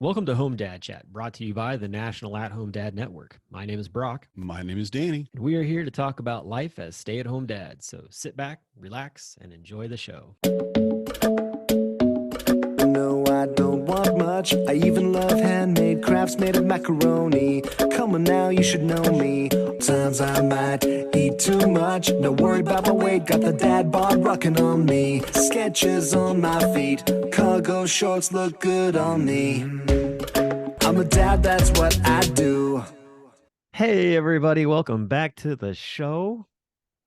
Welcome to Home Dad Chat, brought to you by the National At Home Dad Network. My name is Brock, My name is Danny. and we are here to talk about life as stay at home dads. So sit back, relax, and enjoy the show. No, I don't want much. I even love handmade crafts made of macaroni. Come on now, you should know me. Times I might eat too much. No worry about my weight, got the dad bod rocking on me. Sketches on my feet, cargo shorts look good on me. I'm a dad, that's what I do. Hey, everybody, welcome back to the show.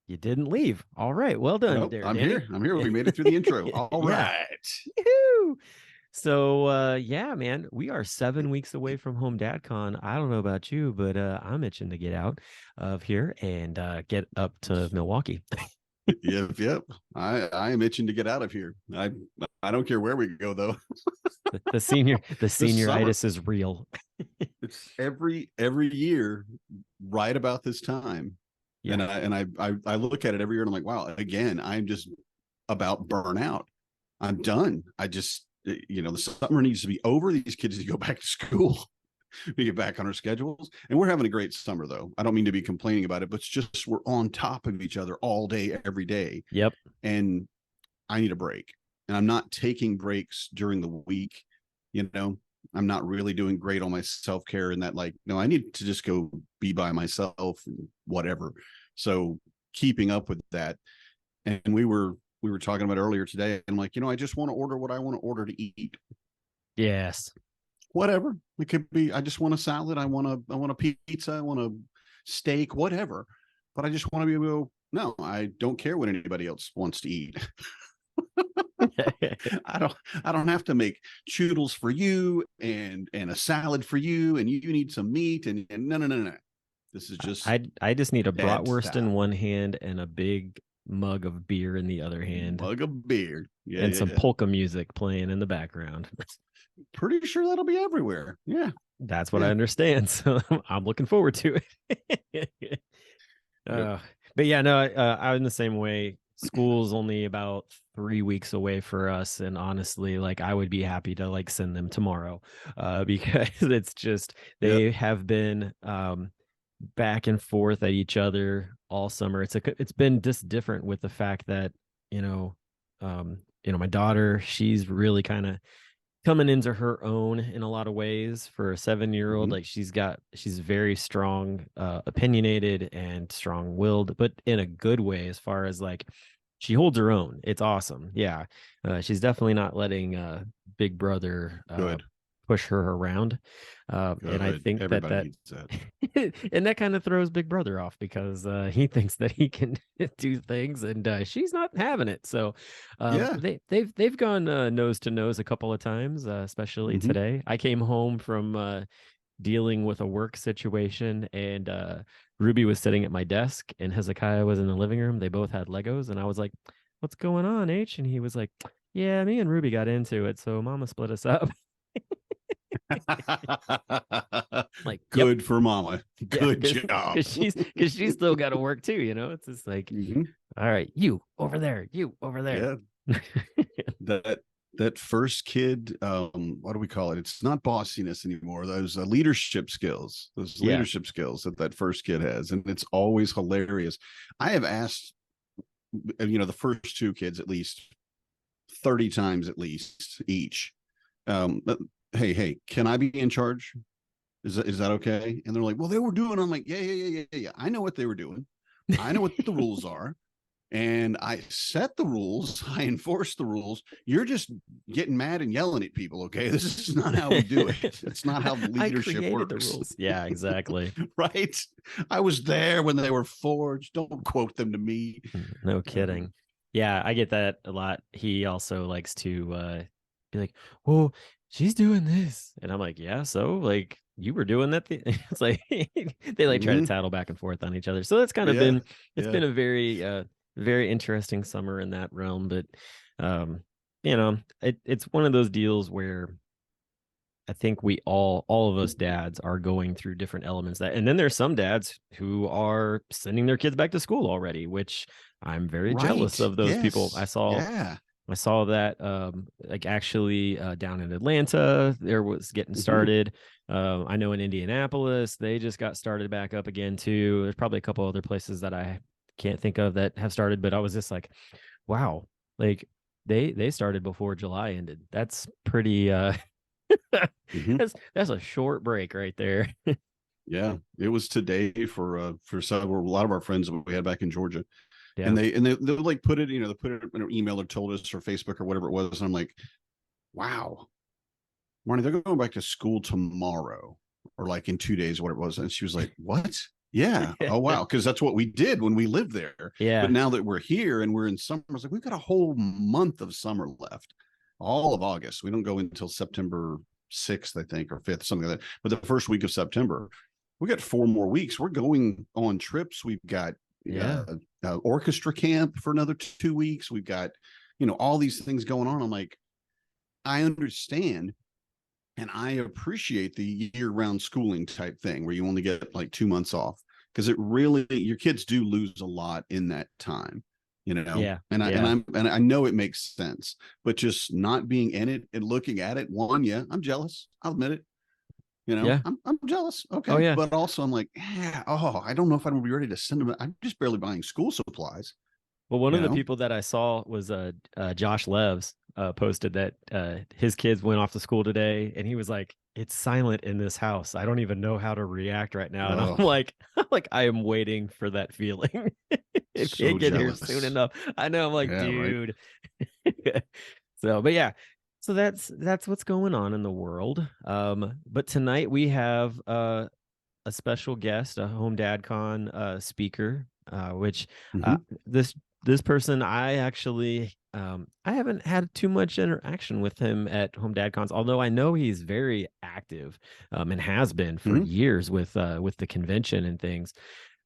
You didn't leave. All right, well done, Nope, there, I'm Danny. here. I'm here. We made it through the intro. All Yeah. right. Yoo-hoo! So, yeah, man, we are 7 weeks away from HomeDadCon. I don't know about you, but I'm itching to get out of here and get up to Milwaukee. Yep. I am itching to get out of here. I don't care where we go though. The senioritis summer. is real. It's every year, right about this time. Yeah. And I look at it every year and I'm like, wow, again, I'm just about burnout. I'm done. The summer needs to be over. These kids need to go back to school. We get back on our schedules, and we're having a great summer though. I don't mean to be complaining about it, but it's just we're on top of each other all day, every day. Yep. And I need a break, and I'm not taking breaks during the week. I'm not really doing great on my self-care, and that I need to just go be by myself and whatever. So keeping up with that. And we were talking about earlier today. I'm like, I just want to order what I want to order to eat. Yes. Whatever it could be. I just want a salad. I want a pizza. I want a steak, whatever. But I just want to be able to go, no, I don't care what anybody else wants to eat. I don't have to make choodles for you and a salad for you, and you need some meat and no. This is just I just need a bratwurst style. in one hand and a big mug of beer in the other hand. Mug of beer. Yeah, and some polka music playing in the background. Pretty sure that'll be everywhere. Yeah. That's what I understand. So I'm looking forward to it. But yeah, no, I'm in the same way. School's only about 3 weeks away for us, and honestly, I would be happy to send them tomorrow, because it's just they have been back and forth at each other all summer. It's been just different with the fact that my daughter, she's really kind of coming into her own in a lot of ways for a 7-year-old. Mm-hmm. She's very strong, opinionated and strong-willed, but in a good way, as far as she holds her own. It's awesome. Yeah. She's definitely not letting big brother push her around. And I think everybody that and that kind of throws big brother off, because he thinks that he can do things, and she's not having it. So they've gone nose to nose a couple of times, especially today. I came home from dealing with a work situation, and Ruby was sitting at my desk and Hezekiah was in the living room. They both had Legos, and I was like, what's going on, H? And he was like, yeah, me and Ruby got into it, so mama split us up. Good for mama. Good job. Because she's still got to work too, it's just all right, you over there. Yeah. That first kid, what do we call it? It's not bossiness anymore. Those leadership skills, that first kid has, and it's always hilarious. I have asked the first two kids at least 30 times at least each, hey, can I be in charge? Is that okay? And they're like, well, they were doing. I'm like, yeah. I know what they were doing. I know what the rules are. And I set the rules. I enforce the rules. You're just getting mad and yelling at people. Okay. This is not how we do it. It's not how leadership works. The rules. Yeah, exactly. Right. I was there when they were forged. Don't quote them to me. No kidding. Yeah, I get that a lot. He also likes to be like, well, she's doing this. And I'm like, yeah, so you were doing that. It's like they try to tattle back and forth on each other. So that's kind of been a very very interesting summer in that realm. But it's one of those deals where I think we all of us dads are going through different elements and then there's some dads who are sending their kids back to school already, which I'm very jealous of those people. I saw I saw that like actually down in Atlanta, there was getting started. I know in Indianapolis, they just got started back up again too. There's probably a couple other places that I can't think of that have started, but I was just like, wow, like they started before July ended. That's pretty that's a short break right there. Yeah, it was today for a lot of our friends that we had back in Georgia. Yeah. And they like put it, they put it in an email or told us or Facebook or whatever it was. And I'm like, wow, Marnie, they're going back to school tomorrow or like in 2 days, whatever it was. And she was like, what? Yeah. Oh, wow. Because that's what we did when we lived there. But Yeah. now that we're here and we're in summer, I was like, we've got a whole month of summer left, all of August. We don't go until September 6th, I think, or 5th, something like that. But the first week of September, we got 4 more weeks. We're going on trips. We've got Yeah. orchestra camp for another 2 weeks. We've got, all these things going on. I'm like, I understand. And I appreciate the year-round schooling type thing where you only get like 2 months off, because it really, your kids do lose a lot in that time, Yeah. And Yeah. I know it makes sense, but just not being in it and looking at it, yeah, I'm jealous. I'll admit it. Yeah. I'm jealous. Oh Okay. yeah. But also I'm like, yeah, oh, I don't know if I'm gonna be ready to send them. I'm just barely buying school supplies, Well, one you of the know? people that I saw was Josh Levs posted that his kids went off to school today, and he was like, "It's silent in this house. I don't even know how to react right now." And I'm Oh, like, I am waiting for that feeling. It so can't get here soon jealous. enough. I know. I'm like, Yeah, right. dude. So, but yeah, so that's what's going on in the world. But tonight we have a special guest, a HomeDadCon speaker, which uh, Mm-hmm. this this person I actually I haven't had too much interaction with him at HomeDadCons, although I know he's very active and has been for Mm-hmm. years with the convention and things.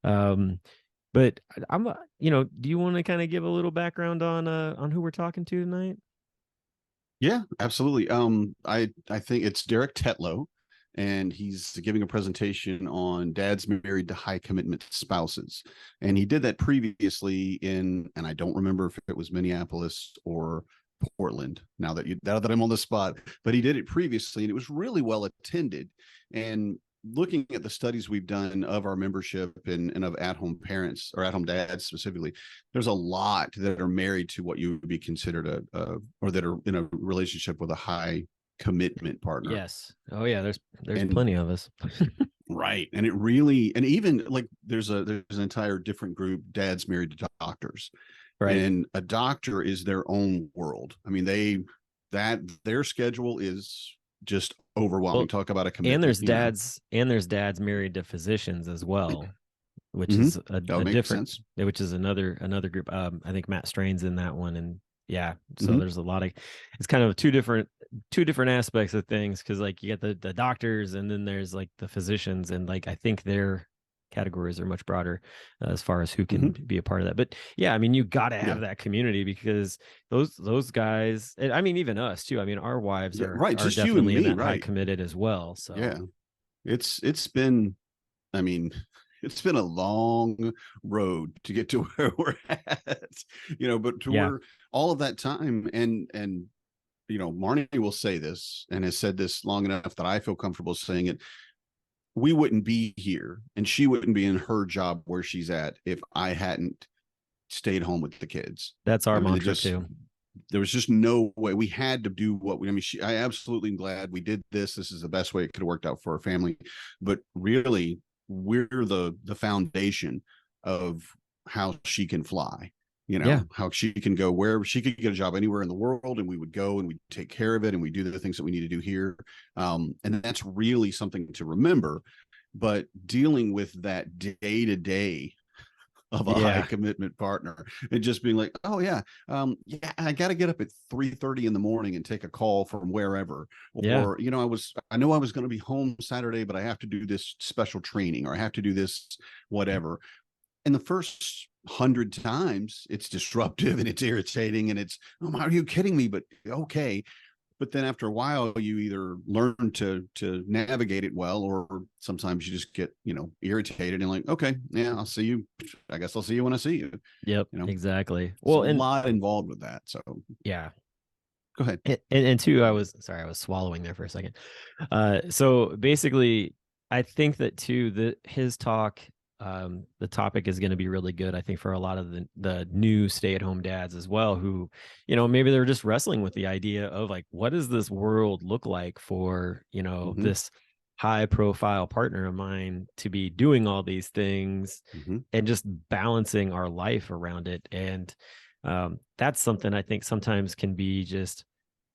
Um, but I'm do you want to kind of give a little background on who we're talking to tonight? Yeah, absolutely. I think it's Derek Tetlow, and he's giving a presentation on dads married to high commitment spouses. And he did that previously and I don't remember if it was Minneapolis or Portland. Now that I'm on the spot, but he did it previously, and it was really well attended. And looking at the studies we've done of our membership and of at-home parents or at-home dads specifically, there's a lot that are married to what you would be considered or that are in a relationship with a high commitment partner. Yes. Oh yeah, there's And plenty of us. right. And it really, and even like there's an entire different group, dads married to doctors. Right. And a doctor is their own world. I mean, their schedule is just overwhelming. Well, Talk about a and commitment, there's dads married to physicians as well, which Mm-hmm. is That would a make different, sense. which is another group. I think Matt Strain's in that one, and yeah, so Mm-hmm. there's a lot of, it's kind of two different aspects of things, because like you get the doctors, and then there's like the physicians, and like I think their categories are much broader as far as who can Mm-hmm. be a part of that. But yeah, I mean, you got to Yeah. have that community, because those guys, and I mean even us too. I mean, our wives Yeah. Right. are Just you and definitely in me. that high Right. committed as well. So Yeah. It's been, I mean, it's been a long road to get to where we're at, but to yeah, where all of that time and Marnie will say this and has said this long enough that I feel comfortable saying it. We wouldn't be here and she wouldn't be in her job where she's at if I hadn't stayed home with the kids. that's our I mean, mantra too. there was just no way. We had to do what we, I mean, I absolutely am glad we did this. This is the best way it could have worked out for our family. But really, we're the foundation of how she can fly, Yeah, how she can go wherever she could get a job anywhere in the world. And we would go and we take care of it and we do the things that we need to do here. And that's really something to remember. But dealing with that day to day of a high yeah, commitment partner and just being like, oh yeah, I got to get up at 3:30 in the morning and take a call from wherever, yeah, or I know I was going to be home Saturday, but I have to do this special training or I have to do this whatever. And the first 100 times it's disruptive and it's irritating and it's, oh, are you kidding me? But okay. but then after a while you either learn to navigate it well, or sometimes you just get, irritated and like, okay, yeah, I'll see you, I guess I'll see you when I see you. Yep, exactly. Well, a lot involved with that, so yeah, go ahead. And two, I was swallowing there for a second. So basically, I think that too, his talk, the topic is going to be really good, I think, for a lot of the new stay-at-home dads as well, who, maybe they're just wrestling with the idea of like, what does this world look like for, this high profile partner of mine to be doing all these things and just balancing our life around it. And that's something I think sometimes can be just,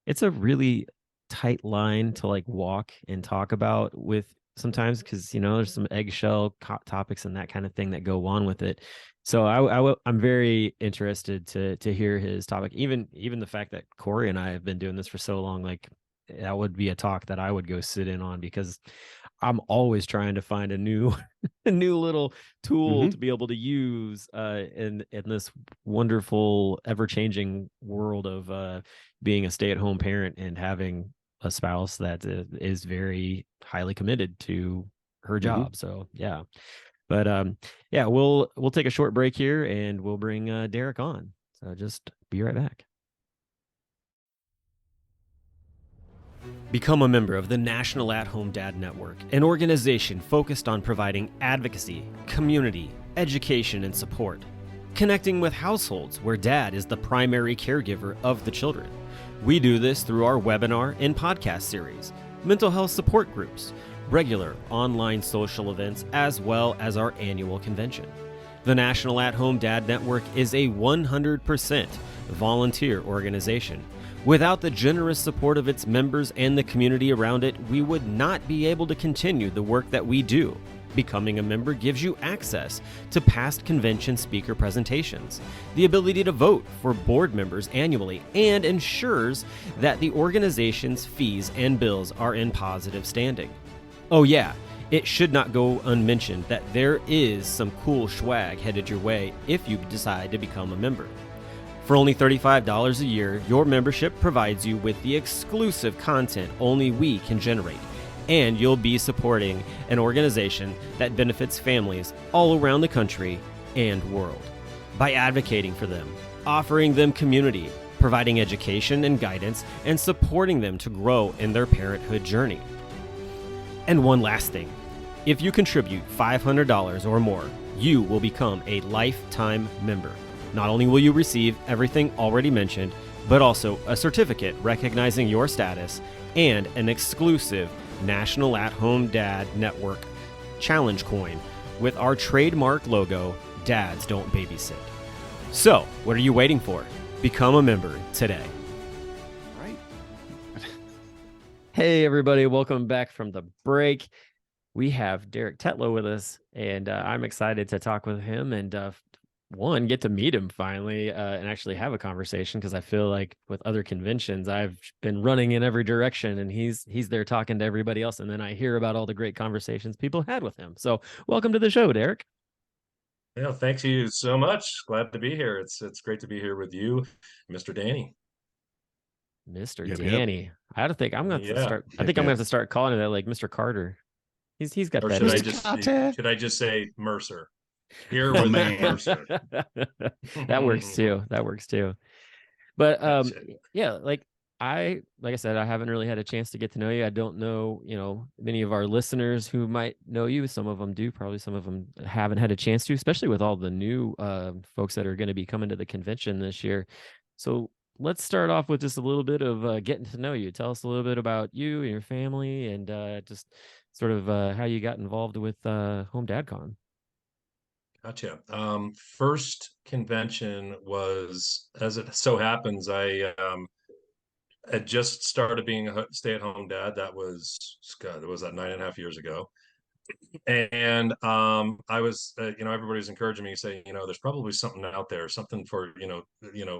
it's a really tight line to like walk and talk about with sometimes, because there's some eggshell topics and that kind of thing that go on with it. So I'm very interested to hear his topic. Even the fact that Corey and I have been doing this for so long, like that would be a talk that I would go sit in on, because I'm always trying to find a new a new little tool to be able to use in this wonderful ever-changing world of being a stay-at-home parent and having a spouse that is very highly committed to her job. So yeah. But yeah, we'll take a short break here and we'll bring Derek on. So just be right back. Become a member of the National At-Home Dad Network, an organization focused on providing advocacy, community, education, and support, connecting with households where dad is the primary caregiver of the children. We do this through our webinar and podcast series, mental health support groups, regular online social events, as well as our annual convention. The National At-Home Dad Network is a 100% volunteer organization. Without the generous support of its members and the community around it, we would not be able to continue the work that we do. Becoming a member gives you access to past convention speaker presentations, the ability to vote for board members annually, and ensures that the organization's fees and bills are in positive standing. Oh yeah, it should not go unmentioned that there is some cool swag headed your way if you decide to become a member. For only $35 a year, your membership provides you with the exclusive content only we can generate, and you'll be supporting an organization that benefits families all around the country and world. By advocating for them, offering them community, providing education and guidance, and supporting them to grow in their parenthood journey. And one last thing, if you contribute $500 or more, you will become a lifetime member. Not only will you receive everything already mentioned, but also a certificate recognizing your status and an exclusive National At-Home Dad Network challenge coin with our trademark logo, Dads Don't Babysit. So, what are you waiting for? Become a member today. Right. Hey, everybody. Welcome back from the break. We have Derek Tetlow with us, and I'm excited to talk with him and get to meet him finally and actually have a conversation, because I feel like with other conventions I've been running in every direction and he's there talking to everybody else, and then I hear about all the great conversations people had with him. So welcome to the show, Derek. Yeah, thank you so much. Glad to be here. It's great to be here with you, Mr. Danny. Mr. Danny. Yep. I don't think I'm going to start. I think I'm going to have to start calling it like Mr. Carter. He's got or that. Should I just say Mercer? Here with Mercer. That works too. But yeah, like I said, I haven't really had a chance to get to know you. I don't know, many of our listeners who might know you. Some of them do, probably some of them haven't had a chance to, especially with all the new folks that are going to be coming to the convention this year. So let's start off with just a little bit of getting to know you. Tell us a little bit about you and your family, and just sort of how you got involved with HomeDadCon. Gotcha. First convention was, as it so happens, I had just started being a stay-at-home dad. That was 9.5 years ago. And I was, everybody's encouraging me, saying, there's probably something out there, something for,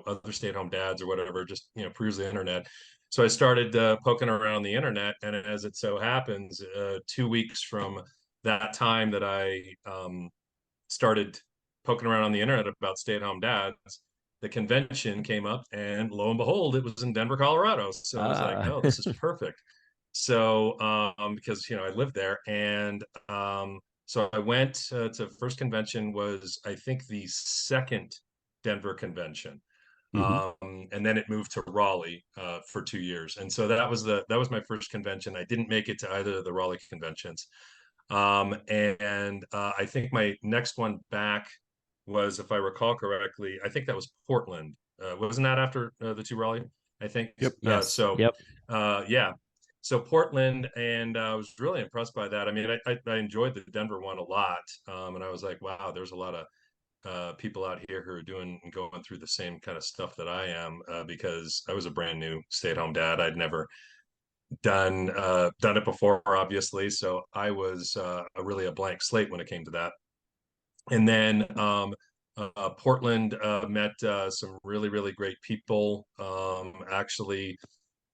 other stay-at-home dads or whatever, just, peruse the internet. So I started poking around the internet, and as it so happens, 2 weeks from that time that I started poking around on the internet about stay-at-home dads, the convention came up, and lo and behold, it was in Denver, Colorado. So I was like, oh, this is perfect. So because I lived there, and so I went to first convention was, I think, the second Denver convention. Mm-hmm. And then it moved to Raleigh for 2 years, and so that was my first convention. I didn't make it to either of the Raleigh conventions, and I think my next one back was, if I recall correctly, I think that was Portland. Wasn't that after the two Raleigh? I think. Yep. Yes. Yep. Yeah. So Portland, and I was really impressed by that. I mean, I enjoyed the Denver one a lot, and I was like, wow, there's a lot of people out here who are going through the same kind of stuff that I am, because I was a brand new stay-at-home dad. I'd never done it before, obviously, so I was really a blank slate when it came to that. And then Portland, met some really great people. Actually,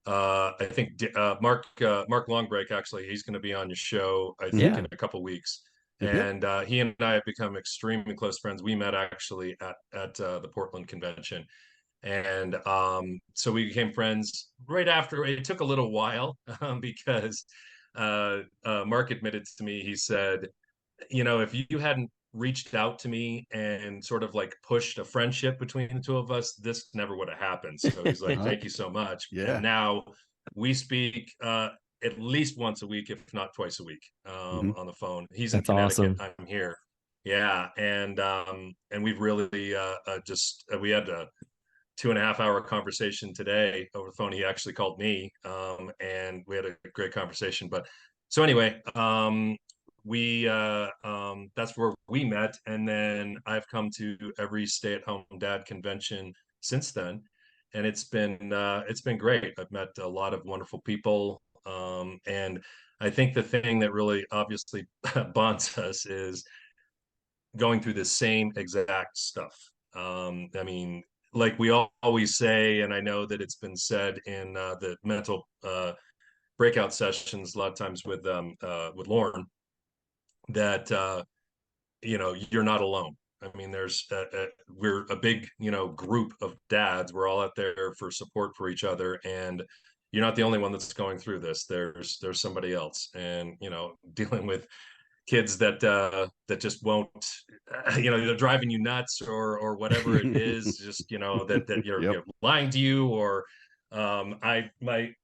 I think Mark Longbreak, actually, he's going to be on your show, I think, Yeah. in a couple weeks. Yep. Yep. And he and I have become extremely close friends. We met actually at the Portland convention, and so we became friends right after. It took a little while because Mark admitted to me, he said, if you hadn't reached out to me and sort of like pushed a friendship between the two of us, this never would have happened. So he's like, thank you so much. Yeah. And now we speak at least once a week, if not twice a week, on the phone. He's in That's Connecticut, awesome. I'm here. Yeah. And we've really we had a 2.5 hour conversation today over the phone. He actually called me, and we had a great conversation. But so anyway, we that's where we met, and then I've come to every stay-at-home dad convention since then, and it's been great. I've met a lot of wonderful people, and I think the thing that really obviously bonds us is going through the same exact stuff. I mean, like we always say, and I know that it's been said in the mental breakout sessions a lot of times with Lauren, that you're not alone. I mean, we're a big group of dads. We're all out there for support for each other, and you're not the only one that's going through this. There's somebody else, and dealing with kids that just won't, they're driving you nuts, or whatever it is, just that Yep. you're lying to you, or I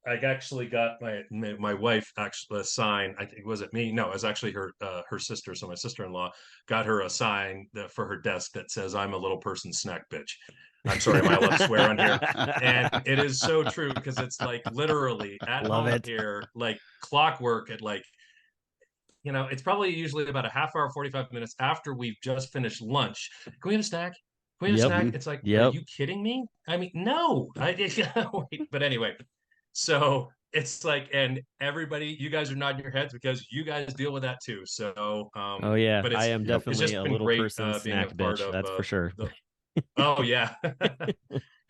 actually got my wife actually a sign. I think, was it me? No, it was actually her sister. So my sister-in-law got her a sign for her desk that says, "I'm a little person snack bitch." I'm sorry, am I allowed to swear on here? And it is so true, because it's like literally at Love home it. here, like clockwork, at like, it's probably usually about a half hour, 45 minutes after we've just finished lunch. Can we have a snack? Can we have a Yep. snack? It's like, are Yep. you kidding me? I mean, no. But anyway, so it's like, and everybody, you guys are nodding your heads because you guys deal with that too. So, Oh yeah, but I it's am Yep. it's definitely just a been little great person being a snack part bitch. of That's for sure. the. Oh yeah,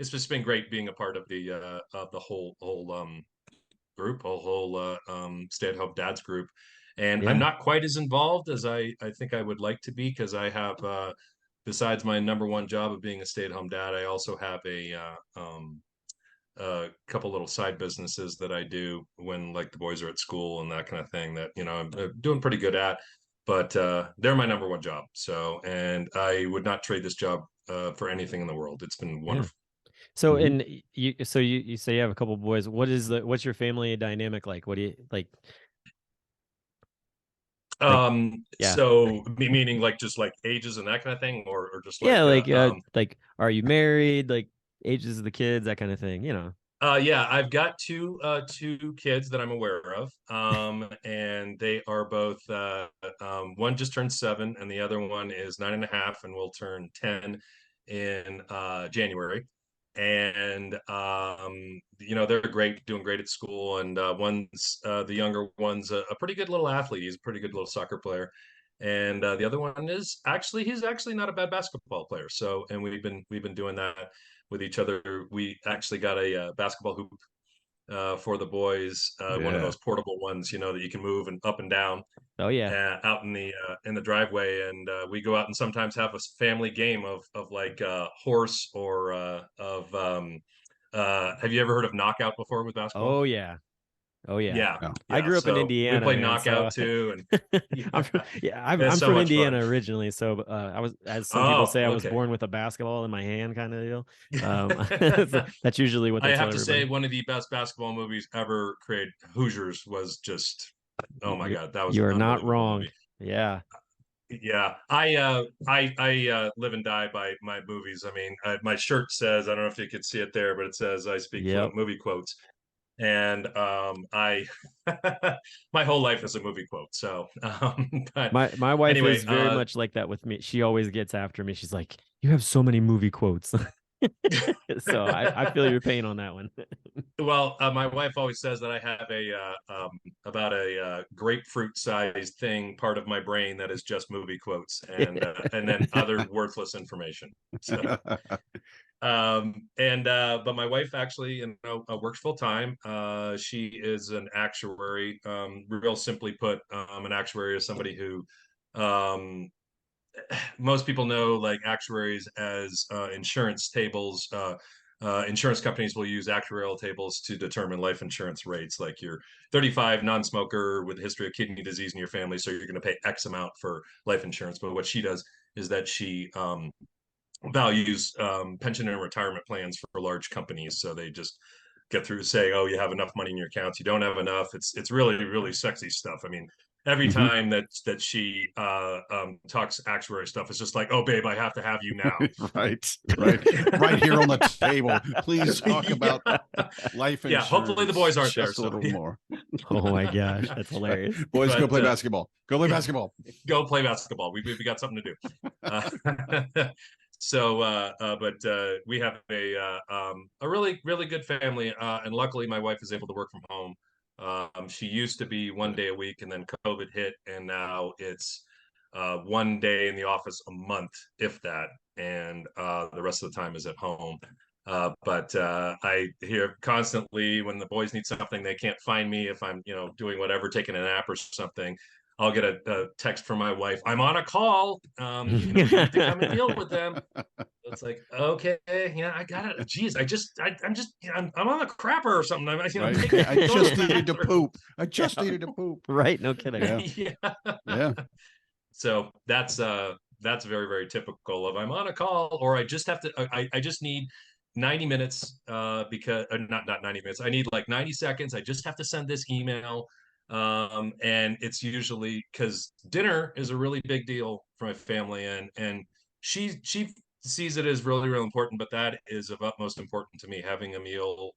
it's just been great being a part of the whole group, a whole stay-at-home dads group. And I'm Yeah. not quite as involved as I think I would like to be, because I have, besides my number one job of being a stay-at-home dad, I also have a couple little side businesses that I do when, like, the boys are at school and that kind of thing, that I'm doing pretty good at. But they're my number one job. So, and I would not trade this job for anything in the world. It's been Yeah. wonderful. So Mhm. and you say you have a couple boys. What's your family dynamic like? What do you like? Like yeah. So meaning like just like ages and that kind of thing, or just Yeah, like are you married? Like ages of the kids, that kind of thing, you know. yeah, I've got two kids that I'm aware of. And they are both one just turned 7, and the other one is 9.5 and will turn 10 in January. And they're great, doing great at school. And one's the younger one's a pretty good little athlete. He's a pretty good little soccer player. And the other one is actually he's actually not a bad basketball player. So, and we've been doing that with each other. We actually got a basketball hoop for the boys, one of Yeah. those portable ones, that you can move and up and down. Oh yeah. out in the driveway, and we go out and sometimes have a family game of like horse or of have you ever heard of knockout before with basketball? Oh yeah. Oh yeah. Yeah, Yeah. I yeah. grew up in So we Indiana, play man. knockout So too, and I'm yeah, from, it's I'm so from much fun. Indiana originally. So I was, as some people Oh, say, I was okay. born with a basketball in my hand, kind of deal. So that's usually what I they tell have to say, everybody. one of the best basketball movies ever created, Hoosiers, was just, oh my You God, that was you an are not unbelievable wrong. movie. Yeah. Yeah, I live and die by my movies. I mean, my shirt says, I don't know if you could see it there, but it says I speak Yep. fluent movie quotes, and I my whole life is a movie quote. So, but My wife anyway, is very much like that with me. She always gets after me. She's like, "You have so many movie quotes." So I feel your pain on that one. well, my wife always says that I have about a grapefruit sized thing, part of my brain that is just movie quotes, and then other worthless information. So, and but my wife actually, works full time. She is an actuary. Real simply put, an actuary is somebody who um most people know like actuaries as insurance tables. Insurance companies will use actuarial tables to determine life insurance rates. Like you're 35, non-smoker with a history of kidney disease in your family, so you're going to pay X amount for life insurance. But what she does is that she values pension and retirement plans for large companies. So they just get through saying, "Oh, you have enough money in your accounts. You don't have enough." It's really really sexy stuff. I mean, every Mhm. time that she talks actuary stuff, it's just like, "Oh, babe, I have to have you now." Right here on the table. Please talk about life Yeah, insurance. hopefully the boys aren't there. Just a little more. Oh my gosh, that's hilarious. Boys, go But, play basketball. Go play basketball. Go play basketball. We got something to do. But we have a really really good family, and luckily my wife is able to work from home. She used to be 1 day a week, and then COVID hit, and now it's 1 day in the office a month, if that, and the rest of the time is at home. But I hear constantly when the boys need something, they can't find me if I'm, doing whatever, taking a nap or something. I'll get a text from my wife. I'm on a call. You need to come and deal with them. It's like, okay, yeah, I got it. Geez, I'm on a crapper or something. Right. I just needed to poop. I just Yeah. needed to poop. Right, no kidding. Yeah. Yeah. Yeah. So that's very very typical of, I'm on a call, or I just have to. I just need 90 minutes because not 90 minutes. I need like 90 seconds. I just have to send this email. And it's usually because dinner is a really big deal for my family, and she sees it as really really important, but that is of utmost important to me, having a meal.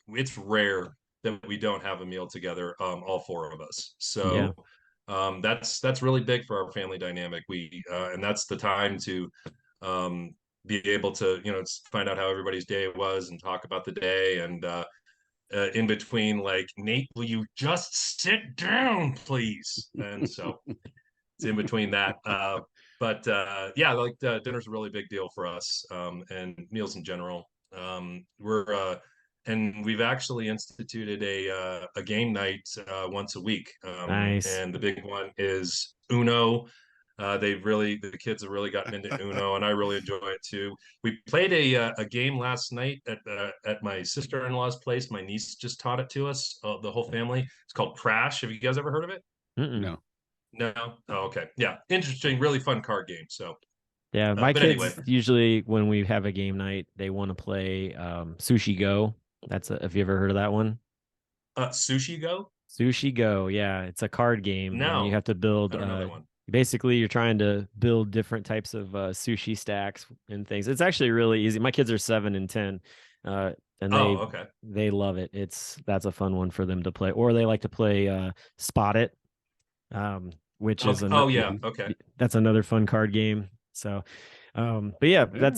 It's rare that we don't have a meal together, all four of us. Yeah. So that's really big for our family dynamic. And that's the time to be able to find out how everybody's day was and talk about the day, and in between, like, Nate, will you just sit down please? And so it's in between that. But yeah, like dinner's a really big deal for us, and meals in general. And we've actually instituted a game night once a week, Nice. and the big one is Uno. The kids have really gotten into Uno, and I really enjoy it too. We played a game last night at my sister-in-law's place. My niece just taught it to us, the whole family. It's called Crash. Have you guys ever heard of it? Mm-mm. No. No. Oh, okay. Yeah, interesting, really fun card game. So, Yeah, my but anyway, kids usually when we have a game night, they want to play Sushi Go. Have you ever heard of that one? Sushi Go? Sushi Go, yeah, it's a card game, and you No, have to build. I don't know that one. Basically, you're trying to build different types of sushi stacks and things. It's actually really easy. My kids are 7 and 10, and Oh, okay. they love it. That's a fun one for them to play, or they like to play Spot It, which is Oh yeah, okay. that's another fun card game. So, but yeah, Yeah.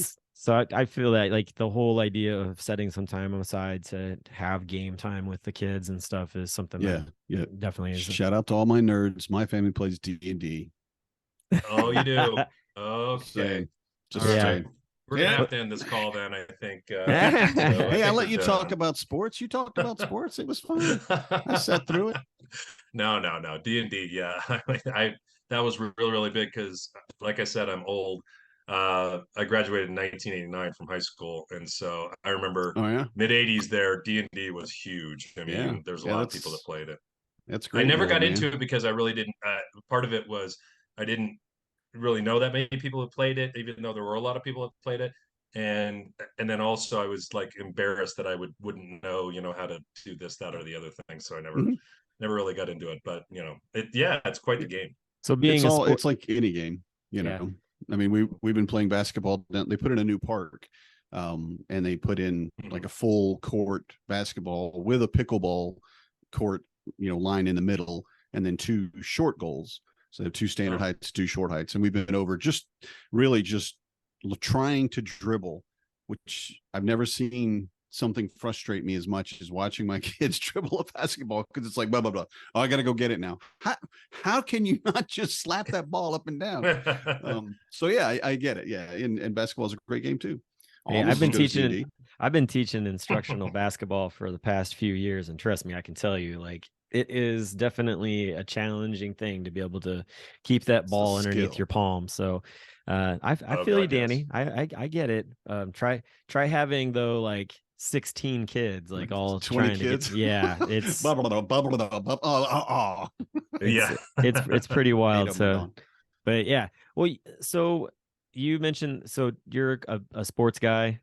I feel that like the whole idea of setting some time aside to have game time with the kids and stuff is something Yeah. Yeah. definitely is. Shout out to all my nerds. My family plays D&D. Oh, you do. Okay. Just All right. saying. We're gonna Yeah. have to end this call then, I think. Hey, I think let you we're talk done. about sports. You talked about sports. It was fun. I sat through it. No. D&D, yeah. I that was really big because, like I said, I'm old. I graduated in 1989 from high school, and so I remember Oh yeah, mid 80s there. D&D was huge. I yeah, mean, there's a yeah. lot of people that played it. That's I great, never old got man. into it because I really didn't. Part of it was I didn't really know that many people who played it, even though there were a lot of people that played it. And then also I was like embarrassed that I wouldn't know, how to do this, that, or the other thing. So I Mhm. never really got into it. But yeah, it's quite the It- game. So being a sport, it's like any game, yeah, I mean, we've been playing basketball. They put in a new park, and they put in like Mhm. a full court basketball with a pickleball court, line in the middle, and then two short goals. So they have two standard Oh. heights, two short heights, and we've been over really just trying to dribble, which I've never seen something frustrate me as much as watching my kids dribble a basketball, because it's like blah blah blah. Oh, I got to go get it now. How can you not just slap that ball up and down? So yeah, I get it. Yeah, and basketball is a great game too. hey, Almost as good as D&D. I've been teaching instructional basketball for the past few years, and trust me, I can tell you, like, it is definitely a challenging thing to be able to keep that It's a ball underneath skill. your palm. So, I Oh feel you, God, yes. Danny. I get it. Try having though like 16 kids, like Like all 20 trying to get. kids. Yeah, Oh, Yeah. it's pretty eight wild. of them are So, gone. but yeah, well, so you mentioned, so you're a sports guy.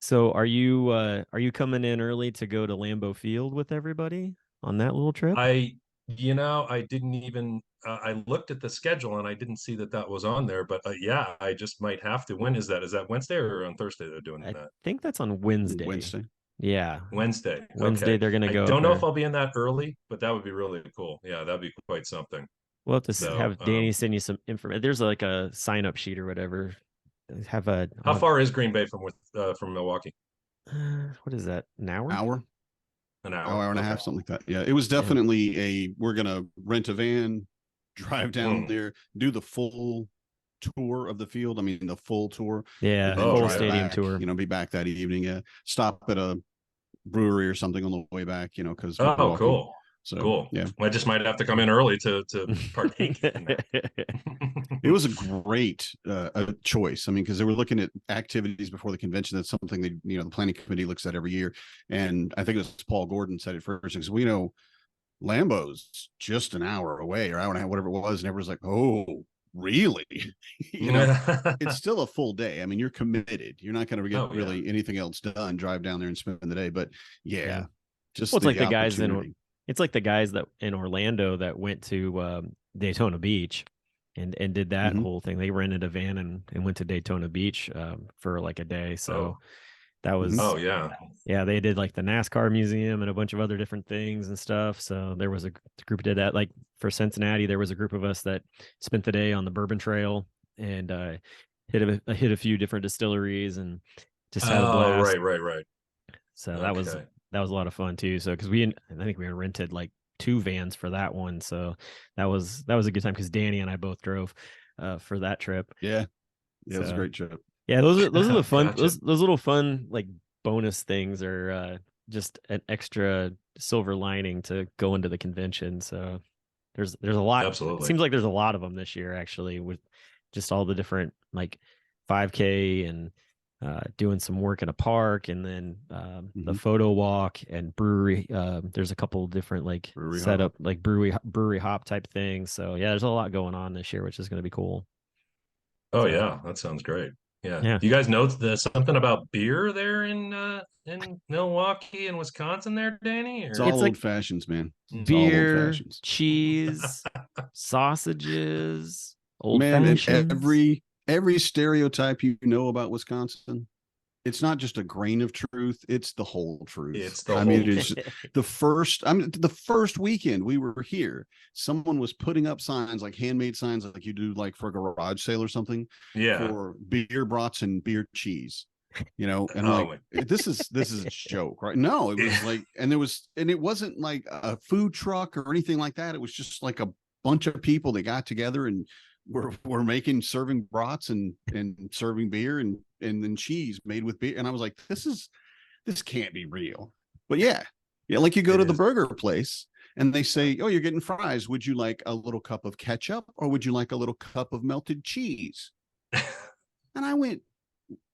So are you coming in early to go to Lambeau Field with everybody on that little trip? I didn't even, I looked at the schedule and I didn't see that was on there, but yeah, I just might have to. When is that? Is that Wednesday or on Thursday they're doing I that? think that's on Wednesday. Wednesday. Yeah, Wednesday. Wednesday Okay. they're gonna I go up don't know if there. I'll be in that early, but that would be really cool. Yeah, that'd be quite something. We'll have to So, have Danny send you some information. There's like a sign up sheet or whatever. Have a how I'll have, far is Green Bay from Milwaukee? what is that? An hour? Hour, An hour. hour and a Okay. half, something like that. Yeah, it was Yeah. definitely we're gonna rent a van, drive down Mm. there, do the full tour of the field. I mean, the full tour, and Yeah, then Oh, full drive yeah. stadium back. tour. Be back that evening. Yeah, stop at a brewery or something on the way back. Because Oh, Milwaukee. cool. So Cool. yeah, I just might have to come in early to partake in that. it was a great choice. I mean, because they were looking at activities before the convention. That's something that the planning committee looks at every year. And I think it was Paul Gordon said it first, because we know Lambeau's just an hour away, or hour and a half, whatever it was, and everyone's like, "Oh, really?" It's still a full day. I mean, you're committed. You're not going to get Oh, yeah. really anything else done. Drive down there and spend the day. But yeah, Yeah. just Well, the opportunity. it's like the guys that in Orlando that went to Daytona Beach and did that Mhm. whole thing. They rented a van and went to Daytona Beach for like a day. So Oh. that was, Oh, yeah. yeah, they did like the NASCAR museum and a bunch of other different things and stuff. So there was a group that did that. Like for Cincinnati, there was a group of us that spent the day on the Bourbon Trail and hit a few different distilleries and just had a Oh, blast. right. So Okay. that was a lot of fun too. So because I think we rented like two vans for that one. So that was a good time because Danny and I both drove for that trip. Yeah, it was a So great trip. yeah, those are the fun Gotcha. those little fun like bonus things are just an extra silver lining to go into the convention. So there's a lot. It Absolutely. seems like there's a lot of them this year actually, with just all the different like 5K and doing some work in a park, and then the Mhm. photo walk and brewery. There's a couple different like Brewery setup hop. like brewery hop type things. So yeah, there's a lot going on this year, which is going to be cool. Oh, So yeah. That sounds great. Yeah. yeah, Do you guys know there's something about beer there in Milwaukee and Wisconsin there, Danny? It's Or all it's like old fashions, man. Mm. It's all old beer, fashions. cheese, sausages, old Man, and fashions. every stereotype about Wisconsin, it's not just a grain of truth, it's the whole truth. It's the I mean, whole it is the first weekend we were here, someone was putting up signs, like handmade signs, like you do like for a garage sale or something, Yeah. for beer brats and beer cheese. And I'm Oh, like, this is a joke, right? No, it was like, and it wasn't like a food truck or anything like that. It was just like a bunch of people that got together and were serving brats and serving beer and then cheese made with beer. And I was like, this can't be real. But yeah, like you go it to the is. burger place and they say, "Oh, you're getting fries. Would you like a little cup of ketchup or would you like a little cup of melted cheese?" And I went,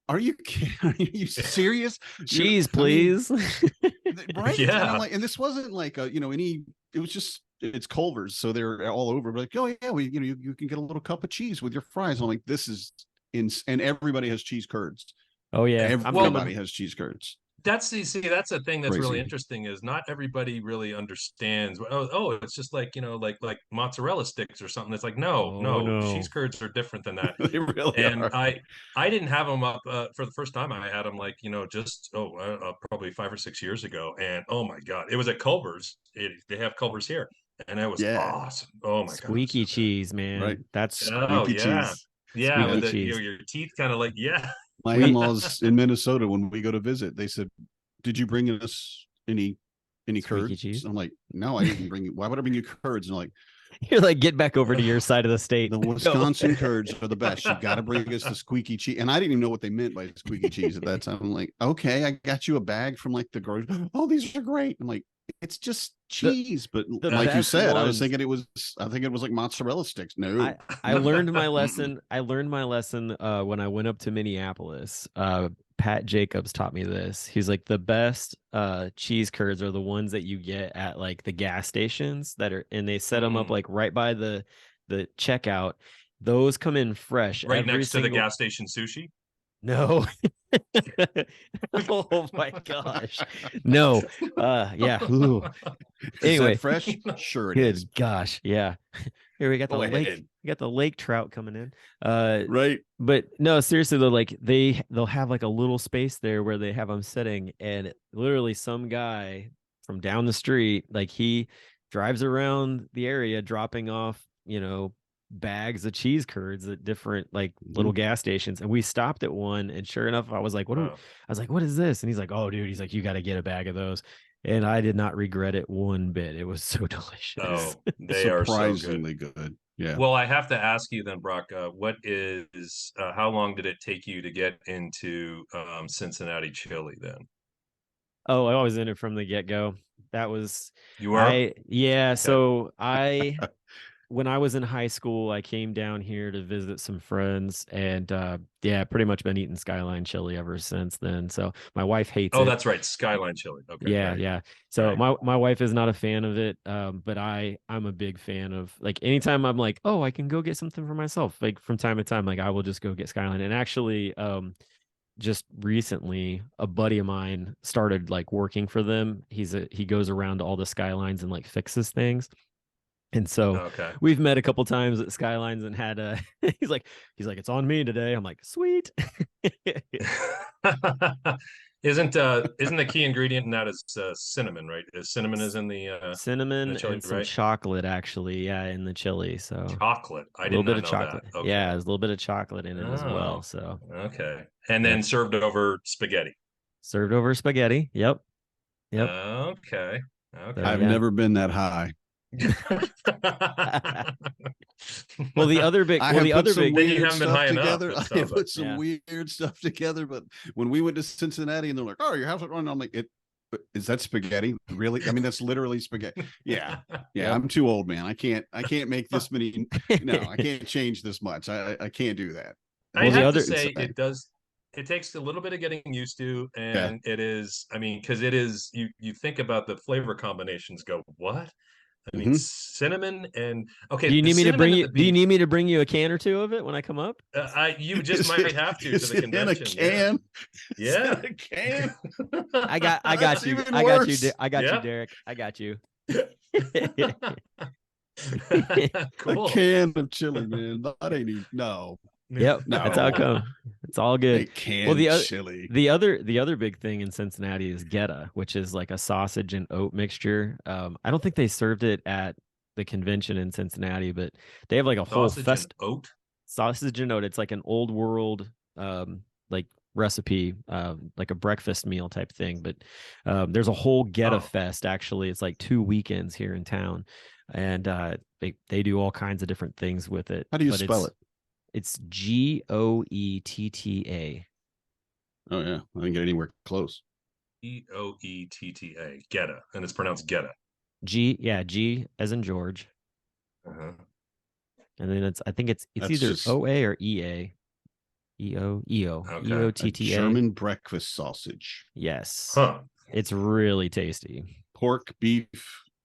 "Are you kidding? Are you serious? Cheese, I mean, please." right?" And I'm Yeah. like, and this wasn't like any. It was just it's Culver's, so they're all over. But like, "Oh yeah, you can get a little cup of cheese with your fries." And I'm like, "This is and everybody has cheese curds. Oh yeah, I'm Everybody coming. has cheese curds. That's that's a thing that's really Crazy. interesting is not everybody really understands. Oh, it's just like like mozzarella sticks or something. It's like Oh no, cheese no. curds are different than that. They really And are. I didn't have them up for the first time. I had them like just probably 5 or 6 years ago, and oh my god, it was at Culver's. They have Culver's here, and it was Yeah. awesome. Oh my god, it was so Squeaky cheese, Right. man. That's good. Oh Squeaky yeah, cheese. yeah, Yeah. with squeaky the cheese. your teeth kind of like My We in-laws in Minnesota, when we go to visit, they said, "Did you bring us any squeaky curds?" cheese. I'm like, "No, I didn't bring you. Why would I bring you curds?" And they're like, You're like, get back over to your side of the state. "The Go. Wisconsin curds are the best. You got to bring us the squeaky cheese." And I didn't even know what they meant by squeaky cheese at that time. I'm like, "Okay, I got you a bag from like the grocery. Oh, these are great." I'm like, "It's just The cheese." But the like you best said, I was ones. thinking I think it was like mozzarella sticks. No. I learned my Mm-mm. lesson. I learned my lesson when I went up to Minneapolis. Pat Jacobs taught me this. He's like, the best cheese curds are the ones that you get at like the gas stations that are, and they set them up Mm. like right by the checkout. Those come in fresh Right every next to the single. gas station sushi. No. Oh my gosh. No. Yeah. Ooh. Is that Anyway, fresh? Sure it is. good gosh. Yeah. Here we got the Go lake. ahead. We got the lake trout coming in. Right. But no, seriously though, like they'll have like a little space there where they have them sitting, and literally some guy from down the street, like he drives around the area dropping off, bags of cheese curds at different like little Mhm. gas stations. And we stopped at one, and sure enough, I was like, Wow. what is this? And he's like, "Oh, dude," he's like, "You got to get a bag of those." And I did not regret it one bit. It was so delicious. Oh, they are so good. Surprisingly good. Yeah. Well, I have to ask you then, Brock, how long did it take you to get into Cincinnati chili then? Oh, I was in it from the get-go. That was You were? yeah, Okay. so when I was in high school, I came down here to visit some friends, and yeah, pretty much been eating Skyline chili ever since then. So my wife hates Oh, it. that's right. Skyline chili. Okay, Yeah, right. yeah. So Right. my wife is not a fan of it, but I'm a big fan of, like, anytime I'm like, oh, I can go get something for myself, like from time to time, like I will just go get Skyline. And actually, just recently, a buddy of mine started like working for them. He goes around to all the Skylines and like fixes things. And so Okay. we've met a couple times at Skylines and had he's like, it's on me today. I'm like, sweet. Isn't the key ingredient in that is cinnamon, right? Cinnamon is in the Cinnamon chili, and some right? chocolate, actually, yeah, in the chili. So Chocolate. I a did little bit not of know that. chocolate. Okay. Yeah, there's a little bit of chocolate in it as well. Oh, So okay. And yeah, then served over spaghetti. served over spaghetti. Yep. Yep. Okay. So Okay. I've yeah. never been that high. Well, the other big, I well, have the put other some big, Then you weird haven't been stuff high enough, together. it I sounds have like. put some yeah. weird stuff together, but when we went to Cincinnati and they're like, "Oh, your house is running," I'm like, is that spaghetti? Really? I mean, that's literally spaghetti. Yeah. Yeah. Yep. I'm too old, man. I can't make this many. No, I can't change this much. I can't do that. I Well, the have to other, It's say it does. It takes a little bit of getting used to, yeah. and it is. I mean, because it is. You think about the flavor combinations. Go what? I mean, Hmm. cinnamon and do okay, you the need me to cinnamon bring and you? the Do you beef. need me to bring you a can or two of it when I come up? You just might have to Is the it in a convention. Yeah, can? Is it yeah. in a can? I got That's you. even I got you. worse. I got you, Yeah. Derek. I got you. A Cool. can of chili, man. That ain't even, no, Yep, that's how it no. comes. It's all good. A Well, canned the other chili. the other big thing in Cincinnati is geta, which is like a sausage and oat mixture. I don't think they served it at the convention in Cincinnati, but they have like a whole Sausage and fest oat. sausage and oat. It's like an old world like recipe, like a breakfast meal type thing. But there's a whole geta Oh, fest actually. It's like 2 weekends here in town, and they do all kinds of different things with it. How do you But spell it? it's Goetta. Oh yeah, I didn't get anywhere close. Eoetta. Geta, and it's pronounced Geta. G as in George. Uh-huh. And then I think it's That's either just OA or EA. Okay. a EOTTA. German breakfast sausage. Yes. Huh. It's really tasty. Pork, beef,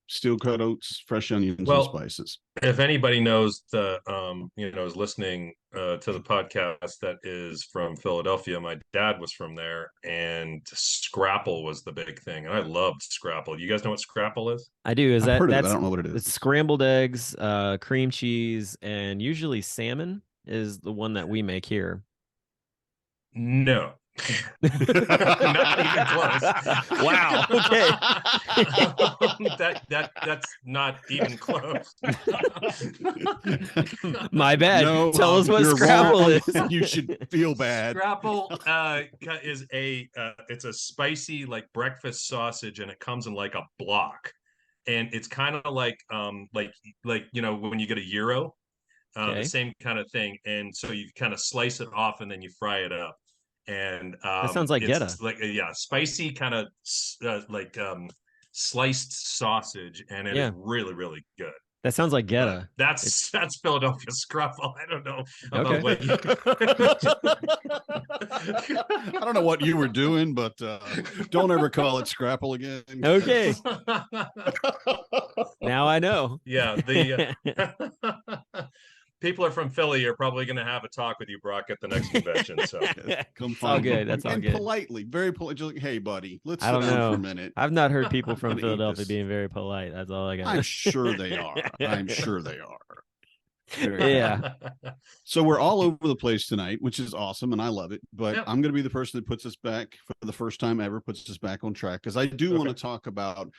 steel cut oats, fresh onions, and Well, spices. if anybody knows is listening to the podcast that is from Philadelphia, my dad was from there, and scrapple was the big thing, and I loved scrapple. You guys know what scrapple is? I do. Is I've heard of it, but I that's don't know what it it's is. scrambled eggs, cream cheese, and usually salmon is the one that we make here. No. Not even close. Wow. Okay. That's not even close. My bad. No, Tell us what you're Scrabble wrong. is. You should feel bad. Scrapple is it's a spicy like breakfast sausage, and it comes in like a block, and it's kind of like when you get a gyro, the Okay. same kind of thing. And so you kind of slice it off and then you fry it up. And That sounds like it's Geta. like spicy kind of sliced sausage, and it is Yeah. really, really good. That sounds like But Geta. that's Philadelphia scruffle. I don't know about Okay. what you I don't know what you were doing, but don't ever call it scrapple again. Okay. Now I know. Yeah, the people are from Philly are probably going to have a talk with you, Brock, at the next convention. So Come It's all find me. good. That's all and good. politely, very polite. Just like, hey, buddy, let's I sit don't down know. for a minute. I've not heard people from gonna eat Philadelphia this. being very polite. That's all I got. I'm sure they are. I'm sure they are. Yeah. So we're all over the place tonight, which is awesome, and I love it. But Yep. I'm going to be the person that puts us back for the first time ever, puts us back on track, because I do want to talk about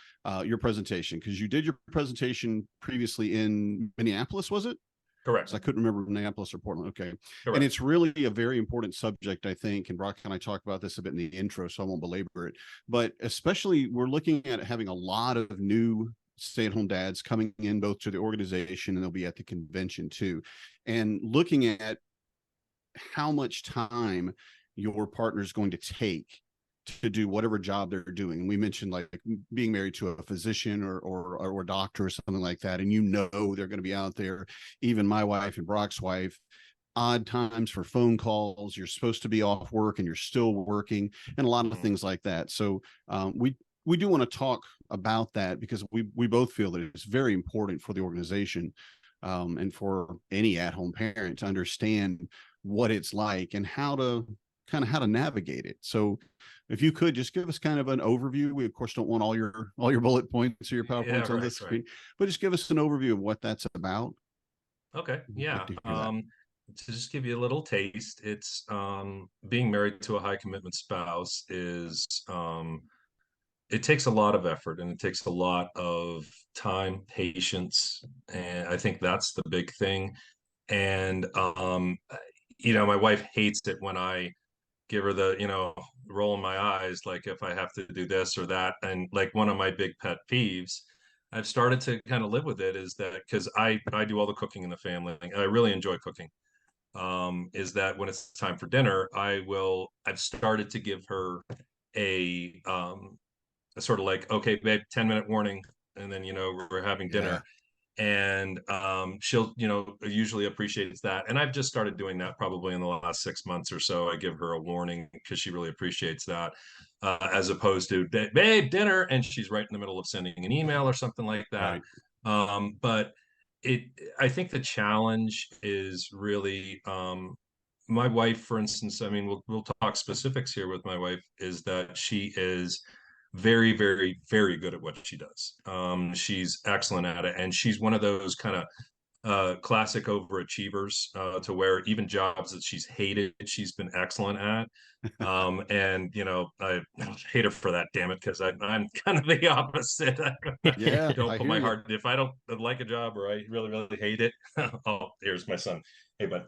your presentation, because you did your presentation previously in Minneapolis, was it? Correct. So I couldn't remember Minneapolis or Portland. Okay. Correct. And it's really a very important subject, I think. And Brock and I talked about this a bit in the intro, so I won't belabor it. But especially, we're looking at having a lot of new stay-at-home dads coming in both to the organization, and they'll be at the convention too, and looking at how much time your partner is going to take to do whatever job they're doing. And we mentioned like being married to a physician or a doctor or something like that, and they're going to be out there. Even my wife and Brock's wife, odd times for phone calls, you're supposed to be off work and you're still working, and a lot of things like that. So we do want to talk about that, because we both feel that it's very important for the organization, and for any at-home parent to understand what it's like and how to navigate it. So if you could just give us kind of an overview. We of course don't want all your bullet points or your PowerPoints on this screen, but just give us an overview of what that's about. Okay. Yeah. Like To just give you a little taste, it's being married to a high commitment spouse is it takes a lot of effort, and it takes a lot of time, patience, and I think that's the big thing. And my wife hates it when I give her the roll in my eyes, like if I have to do this or that. And like one of my big pet peeves, I've started to kind of live with it, is that because I do all the cooking in the family, and I really enjoy cooking, is that when it's time for dinner, I've started to give her a sort of like, okay, babe, 10-minute warning, and then we're having dinner. And she'll usually appreciates that, and I've just started doing that probably in the last 6 months or so. I give her a warning because she really appreciates that, as opposed to, babe, dinner, and she's right in the middle of sending an email or something like that. Right. But I think the challenge is really, my wife, for instance, I mean, we'll talk specifics here with my wife, is that she is very, very, very good at what she does. She's excellent at it, and she's one of those kind of classic overachievers, to where even jobs that she's hated, she's been excellent at. And I hate her for that, damn it, because I'm kind of the opposite. Don't put my heart, if I don't like a job or I really, really hate it. Oh, here's my son. Hey, bud,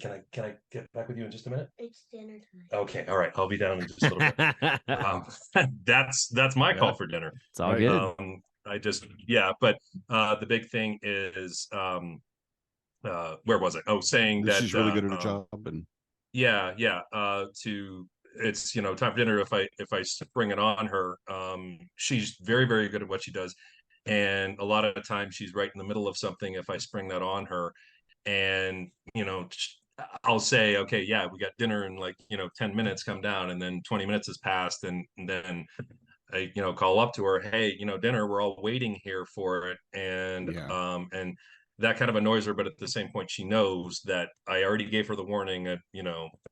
can I get back with you in just a minute? It's dinner time. Okay, all right, I'll be down in just a little bit. That's my call for dinner. It's all good. But the big thing is, where was I? Oh, saying that she's really good at her job. And it's time for dinner. If I spring it on her, she's very, very good at what she does. And a lot of the time she's right in the middle of something if I spring that on her. And, I'll say, okay, yeah, we got dinner in like, 10 minutes, come down. And then 20 minutes has passed. And then I, call up to her, hey, dinner, we're all waiting here for it. Yeah. And that kind of annoys her. But at the same point, she knows that I already gave her the warning that,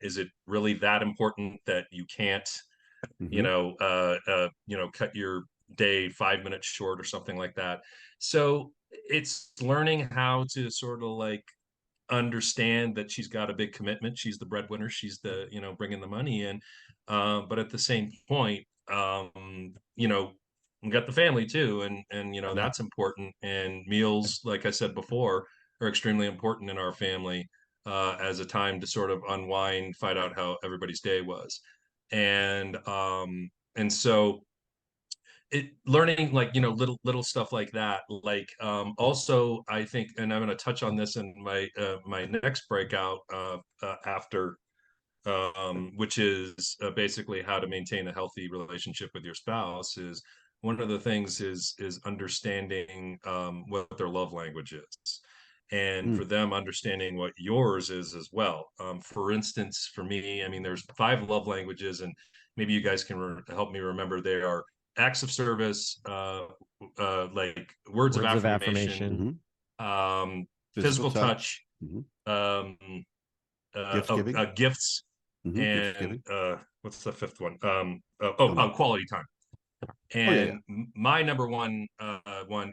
is it really that important that you can't, Mm-hmm. cut your day 5 minutes short or something like that. So it's learning how to sort of like understand that she's got a big commitment. She's the breadwinner. She's the, bringing the money in. But at the same point, we got the family too. And, Yeah. that's important. And meals, like I said before, are extremely important in our family, as a time to sort of unwind, find out how everybody's day was. And so it learning like little stuff like that, like also I think, and I'm going to touch on this in my next breakout after, which is basically how to maintain a healthy relationship with your spouse. Is one of the things is understanding what their love language is, and Mm. for them understanding what yours is as well. For instance, for me, I mean, there's 5 love languages, and maybe you guys can help me remember. They are acts of service, like words of Words of affirmation, affirmation. Mm-hmm. Physical physical touch. touch, Mm-hmm. um, Gift giving. gifts, Mm-hmm. Gift and giving. what's the fifth one? Oh no. Quality time. Oh yeah, yeah. And my number one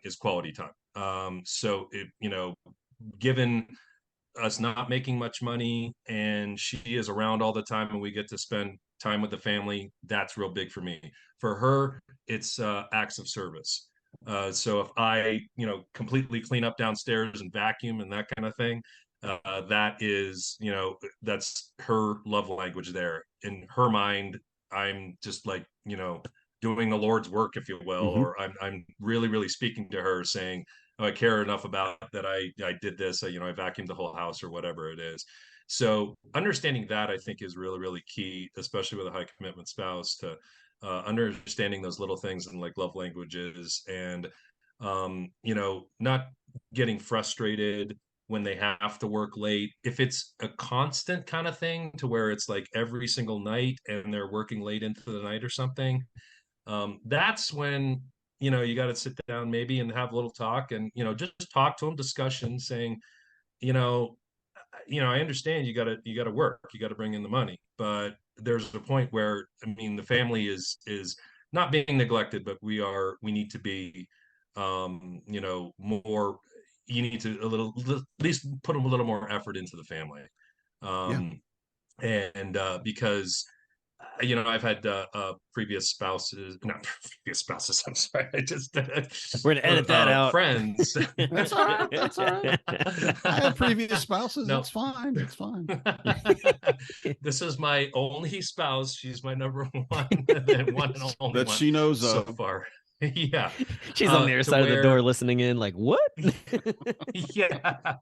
is quality time. So given us not making much money and she is around all the time and we get to spend time with the family, that's real big for me. For her, it's acts of service. So if I, completely clean up downstairs and vacuum and that kind of thing, that is, that's her love language there. In her mind, I'm just like, doing the Lord's work, if you will, Mm-hmm. or I'm really, really speaking to her, saying, oh, I care enough about that. I did this, I vacuumed the whole house or whatever it is. So understanding that, I think, is really, really key, especially with a high commitment spouse, to understanding those little things and like love languages, and not getting frustrated when they have to work late. If it's a constant kind of thing to where it's like every single night and they're working late into the night or something, that's when you got to sit down maybe and have a little talk, and just talk to them, discussion, saying, you know I understand you got to work, you got to bring in the money, but there's a point where, I mean, the family is not being neglected, but we need to be, more, you need to a little, at least put a little more effort into the family. Yeah. And because I've had previous spouses, not previous spouses. I'm sorry, I just We're gonna edit that out. friends. That's all right. That's all right. I have previous spouses. No, It's fine. It's fine. this is my only spouse. She's my number one, and one and only That one she knows so of. far. Yeah, She's on the other to side of the door where, listening in, like, what? yeah,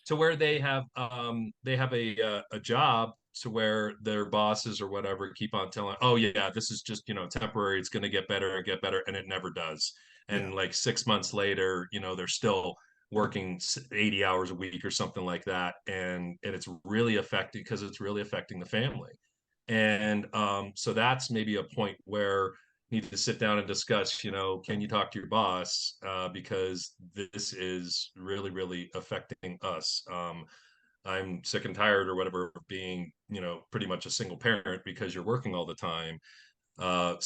to where they have a job to where their bosses or whatever keep on telling, oh yeah, this is just temporary, it's going to get better and get better, and it never does. Yeah. And like 6 months later, they're still working 80 hours a week or something like that, and it's really affecting, because it's really affecting the family. And so that's maybe a point where you need to sit down and discuss, can you talk to your boss, because this is really, really affecting us. I'm sick and tired or whatever of being, pretty much a single parent because you're working all the time. Or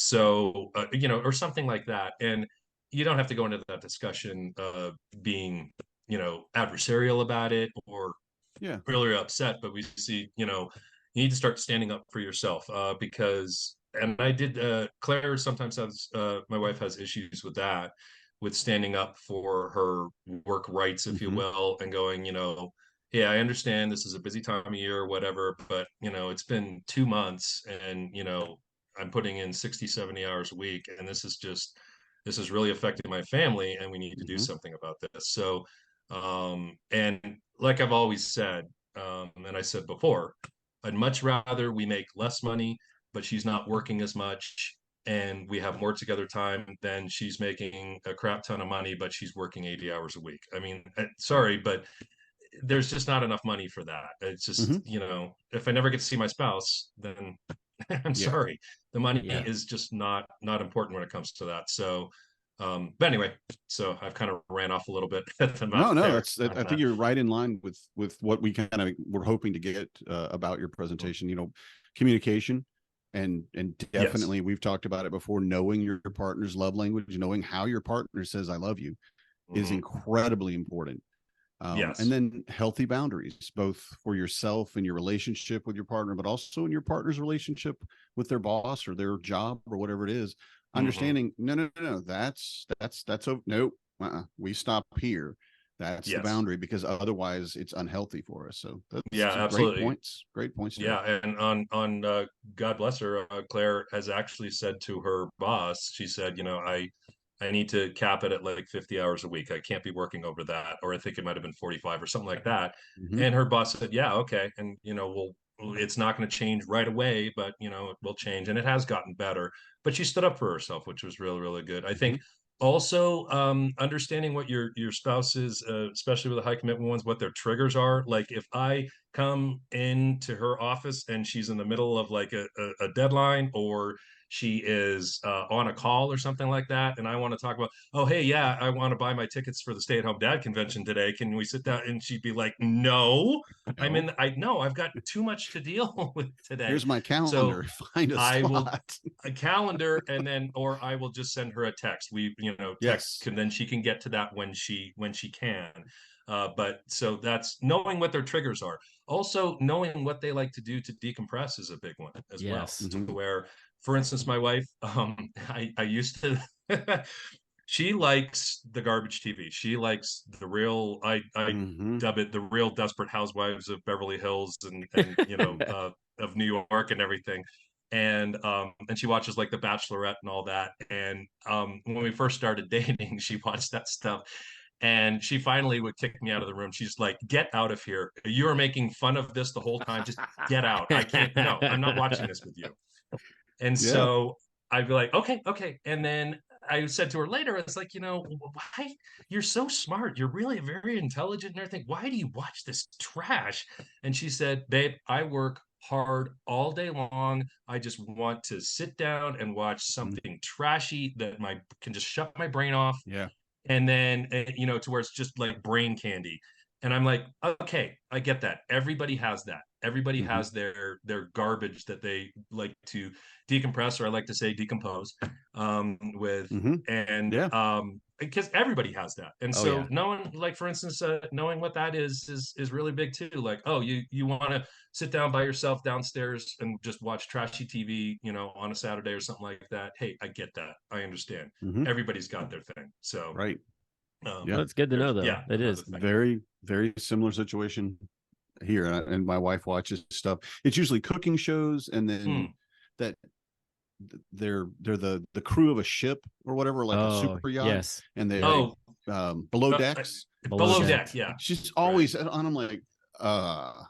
something like that. And you don't have to go into that discussion being, adversarial about it or Yeah. really upset, but we see, you need to start standing up for yourself, because, and I did, Claire sometimes has, my wife has issues with that, with standing up for her work rights, if you Mm-hmm. will, and going, yeah, I understand this is a busy time of year or whatever, but, it's been 2 months and, I'm putting in 60, 70 hours a week, and this is really affecting my family, and we need to do Mm-hmm. something about this. So, and like I've always said, and I said before, I'd much rather we make less money, but she's not working as much, and we have more together time, then she's making a crap ton of money, but she's working 80 hours a week. I mean, sorry, but there's just not enough money for that. It's just, Mm-hmm. if I never get to see my spouse, then I'm Yeah. sorry. The money Yeah. is just not important when it comes to that. So, but anyway, so I've kind of ran off a little bit at the mouth No, there. I think you're right in line with what we kind of were hoping to get about your presentation. Communication, and definitely we've talked about it before. Knowing your partner's love language, knowing how your partner says "I love you," is incredibly important. Yes. And then healthy boundaries, both for yourself and your relationship with your partner, but also in your partner's relationship with their boss or their job or whatever it is. Understanding, no, that's no, we stop here. That's the boundary, because otherwise it's unhealthy for us. So that's absolutely. Great points. Yeah, and on God bless her, Claire has actually said to her boss, she said, I need to cap it at like 50 hours a week. I can't be working over that. Or I think it might have been 45 or something like that. Mm-hmm. And her boss said, yeah, okay. And, it's not going to change right away, but, it will change. And it has gotten better. But she stood up for herself, which was really, really good. I think also understanding what your spouse is, especially with the high commitment ones, what their triggers are. Like if I come into her office and she's in the middle of like a deadline, or she is on a call or something like that, and I want to talk about, oh hey, yeah, I want to buy my tickets for the stay-at-home dad convention today, can we sit down? And she'd be like, no, I've got too much to deal with today. Here's my calendar. So find a I slot. will a calendar, and then, or I will just send her a text. Text, and then she can get to that when she can. But so that's knowing what their triggers are. Also, knowing what they like to do to decompress is a big one as well. To where, for instance, my wife, I used to, she likes the garbage TV. She likes the real, I dub it the real Desperate Housewives of Beverly Hills and of New York and everything. And she watches like The Bachelorette and all that. And when we first started dating, she watched that stuff. And she finally would kick me out of the room. She's like, get out of here. You are making fun of this the whole time. Just get out. I can't, no, I'm not watching this with you. And so I'd be like, okay. And then I said to her later, it's like, why, you're so smart. You're really very intelligent and everything. Why do you watch this trash? And she said, babe, I work hard all day long. I just want to sit down and watch something trashy that can just shut my brain off. Yeah. And then, to where it's just like brain candy. And I'm like, okay, I get that. Everybody has that. Everybody has their garbage that they like to decompress, or I like to say decompose, with. And because everybody has that. And so knowing, like, for instance, knowing what that is really big too. Like, oh, you want to sit down by yourself downstairs and just watch trashy TV, on a Saturday or something like that. Hey, I get that. I understand. Everybody's got their thing. So right. That's good to know, though. Yeah, it is very, very similar situation here. And my wife watches stuff. It's usually cooking shows, and then that they're the crew of a ship or whatever, like a super yacht. Yes. And they below decks. Below deck, yeah. She's always on. I'm like, are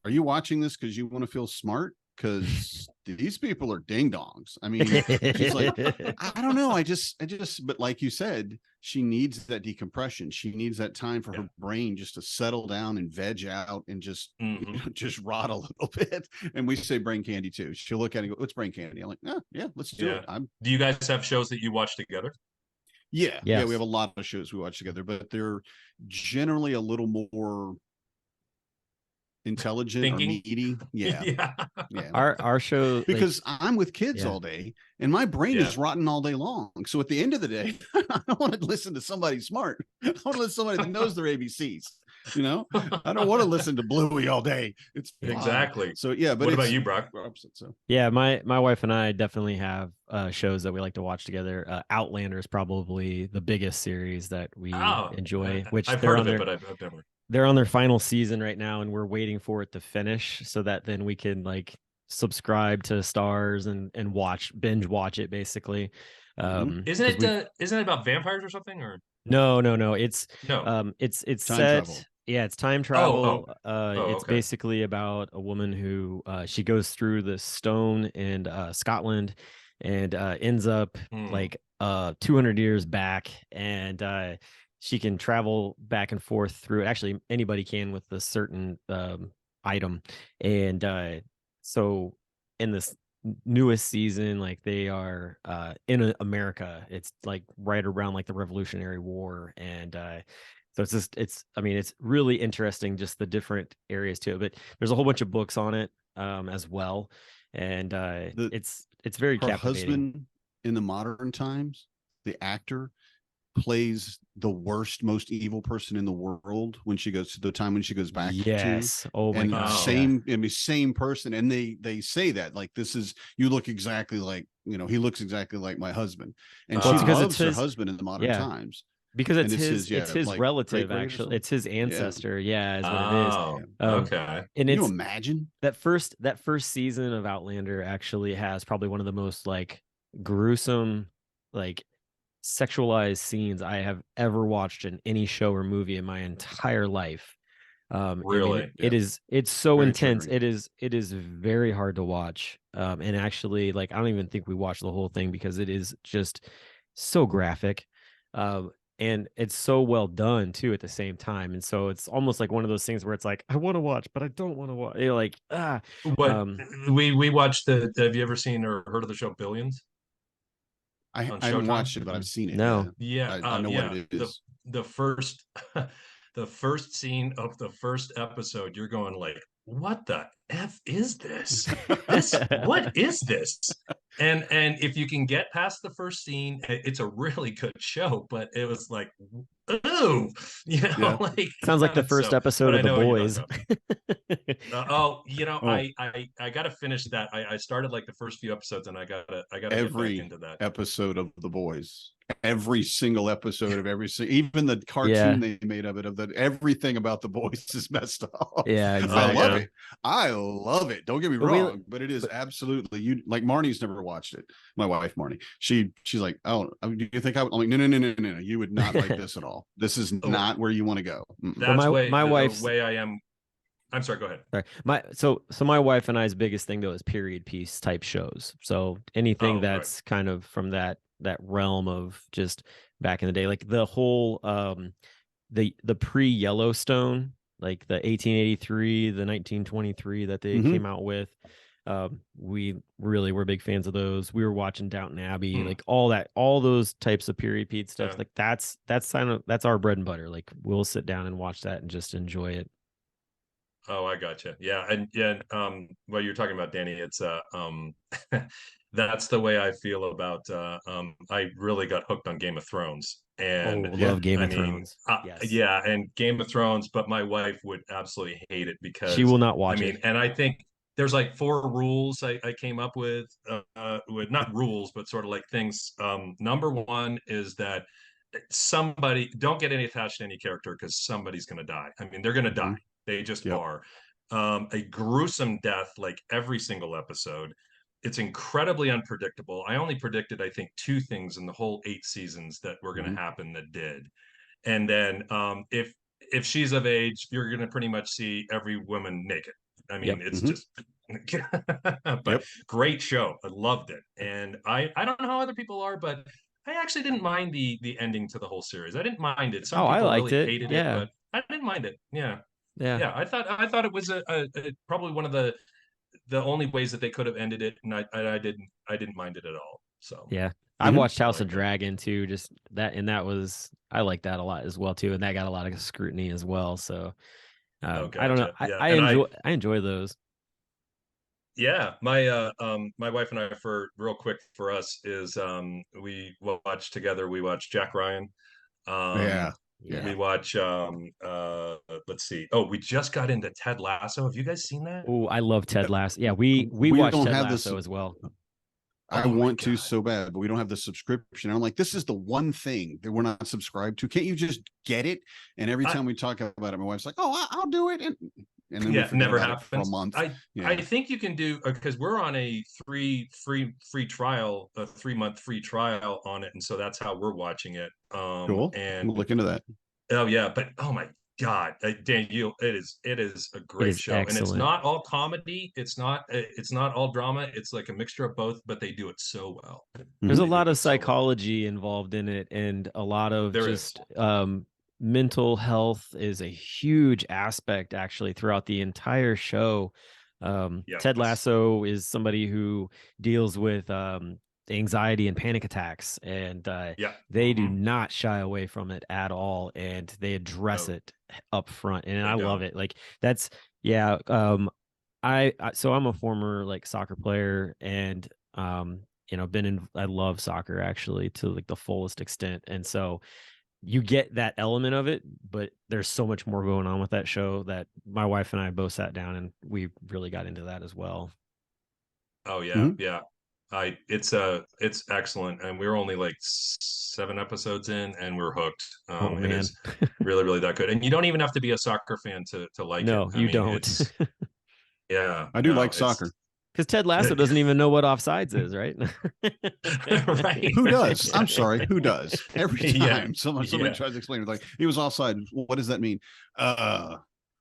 you watching this because you want to feel smart? Because these people are ding dongs. I mean, she's like, I don't know. I just, but like you said, she needs that decompression. She needs that time for her brain just to settle down and veg out and just, just rot a little bit. And we say brain candy too. She'll look at it and go, "What's brain candy?" I'm like, yeah, let's do it. Do you guys have shows that you watch together? Yeah. We have a lot of shows we watch together, but they're generally a little more intelligent or needy. Our show, because I'm with kids all day and my brain is rotten all day long. So at the end of the day, I don't want to listen to somebody smart. I want to listen to somebody that knows their ABCs. I don't want to listen to Bluey all day. It's exactly. So but what about you, Brock? So my wife and I definitely have shows that we like to watch together. Outlander is probably the biggest series that we enjoy. Which I've heard of it, but I've never. They're on their final season right now, and we're waiting for it to finish so that then we can like subscribe to Stars and binge watch it basically. Isn't it about vampires or something? Or no, it's it's time travel. It's time travel. It's okay. basically about a woman who she goes through the stone in Scotland, and ends up like 200 years back, and she can travel back and forth through it. Actually, anybody can with a certain item. And so in this newest season, like they are in America. It's like right around like the Revolutionary War. And so I mean, it's really interesting, just the different areas to it. But there's a whole bunch of books on it as well. And it's very her captivating. husband in the modern times, the actor, plays the worst, most evil person in the world when she goes to the time when she goes back Yes. Oh my God. same, I mean, same person. And they say that, like, this is, you look exactly like, you know, he looks exactly like my husband. And she loves her husband in the modern times. Because it's his like relative, actually. It's his ancestor. Yeah, is what it is. Okay. And can you imagine that first season of Outlander actually has probably one of the most like gruesome, like sexualized scenes I have ever watched in any show or movie in my entire life. Really? I mean, it's so very intense. triggering. It is very hard to watch. And actually, like, I don't even think we watched the whole thing because it is just so graphic. And it's so well done too at the same time. And so it's almost like one of those things where it's like, I want to watch, but I don't want to watch. You're like, What we watched have you ever seen or heard of the show Billions? I haven't watched it, but I've seen it. No. Yeah. I know what it is. The first the first scene of the first episode, you're going like, what the F is this? What is this? And if you can get past the first scene, it's a really good show, but it was like, ooh, you know, like sounds like the first episode of The Boys. I gotta finish that. I started like the first few episodes, and I gotta get back into that episode of The Boys. Every single episode of even the cartoon they made of it, everything about The Boys is messed up. Yeah, exactly. I love it. Don't get me wrong, but it is absolutely, you like, Marnie's never watched it. My wife Marnie, she's like, oh, do you think I'm like, no, you would not like this at all. This is not where you want to go. That's my wife's the way I am. I'm sorry, go ahead. Sorry. So my wife and I's biggest thing though is period piece type shows. So anything that's kind of from that realm of just back in the day, like the whole the pre-Yellowstone, like the 1883, the 1923 that they came out with. We really were big fans of those. We were watching Downton Abbey, like all those types of period piece stuff. Like that's our bread and butter. Like we'll sit down and watch that and just enjoy it. Oh, I gotcha. Yeah. And what you're talking about, Danny, it's that's the way I feel about I really got hooked on Game of Thrones. And love Game of Thrones. Yes. Yeah, and Game of Thrones, but my wife would absolutely hate it because she will not watch it. And I think there's like 4 rules I came up with not rules, but sort of like things. Number 1 is that somebody don't get any attached to any character because somebody's going to die. I mean, they're going to die. They just are. A gruesome death, like every single episode. It's incredibly unpredictable. I only predicted, I think, 2 things in the whole 8 seasons that were going to happen that did. And then if she's of age, you're going to pretty much see every woman naked. I mean, it's just but great show. I loved it. And I don't know how other people are, but I actually didn't mind the ending to the whole series. I didn't mind it. Some people really hated it, but I didn't mind it. Yeah. I thought it was a probably one of the only ways that they could have ended it, and I didn't mind it at all. So I watched House of Dragon too, just that, and that was, I like that a lot as well too, and that got a lot of scrutiny as well. So I don't know, I enjoy those. Yeah, my wife and I, for real quick for us, is we watched together. We watched Jack Ryan. We watch let's see. Oh, we just got into Ted Lasso. Have you guys seen that? Oh, I love Ted Lasso. Yeah, we watched Ted Lasso as well. I want to so bad, but we don't have the subscription. I'm like, this is the one thing that we're not subscribed to. Can't you just get it? And every time we talk about it, my wife's like, "Oh, I'll do it." And then we never happens for a month. I think you can do, because we're on a 3-month free trial on it, and so that's how we're watching it. Cool. And we'll look into that. Oh yeah, but oh my God, Dan, it is a It great is show, and it's excellent. not all comedy. It's not all drama. It's like a mixture of both, but they do it so well. There's a Mhm. They do lot of it so well. psychology involved in it, and a lot of There is. just mental health is a huge aspect actually throughout the entire show. Ted Yes. Lasso is somebody who deals with anxiety and panic attacks, and Yeah. they do not shy away from it at all, and they address No, it up front, and they I love don't. it. Like that's yeah. So I'm a former like soccer player, and I love soccer actually to like the fullest extent. And so you get that element of it, but there's so much more going on with that show that my wife and I both sat down and we really got into that as well. Oh yeah, Mhm. yeah. It's excellent, and we're only like 7 episodes in, and we're hooked. Oh It man. is really, really that good, and you don't even have to be a soccer fan to like it. No, I you mean, don't. it's yeah, I do no, like it's soccer. Because Ted Lasso doesn't even know what offsides is, right? right. Who does? I'm sorry. Who does? Every Yeah, time somebody yeah. tries to explain it, like he was offside. What does that mean? Uh,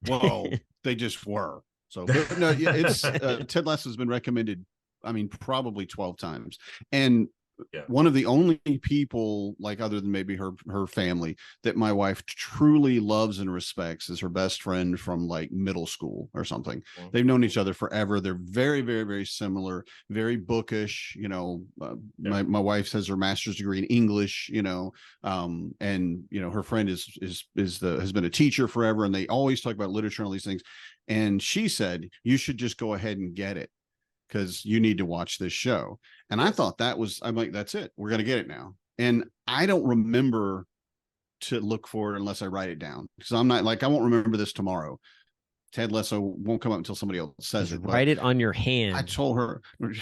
well, they just were. So, but no, yeah, it's Ted Lasso has been recommended. I mean, probably 12 times, and Yeah. one of the only people, like other than maybe her family, that my wife truly loves and respects is her best friend from like middle school or something. They've known each other forever. They're very, very, very similar, very bookish. Yeah. My wife has her master's degree in English. And her friend has been a teacher forever, and they always talk about literature and all these things. And she said you should just go ahead and get it because you need to watch this show. And I thought I'm like, that's it. We're going to get it now. And I don't remember to look for it unless I write it down because I'm not like, I won't remember this tomorrow. Ted Lasso won't come up until somebody else says Just it. But write it on your I hand. told her,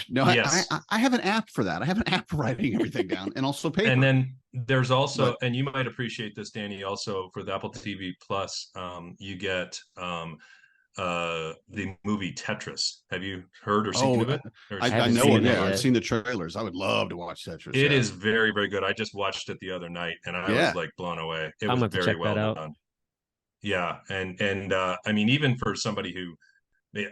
no, Yes. I have an app for that. I have an app for writing everything down and also And paper. then there's also, But and you might appreciate this, Danny, also for the Apple TV Plus, you get the movie Tetris. Have you heard or seen oh, of it? Or I I haven't know seen it. it Yeah, I've yet. seen the trailers. I would love to watch Tetris. it Yeah, is very, very good. I just watched it the other night and I was yeah. like blown away. It I'm was gonna have to very check that well out. done. Yeah. And I mean, even for somebody who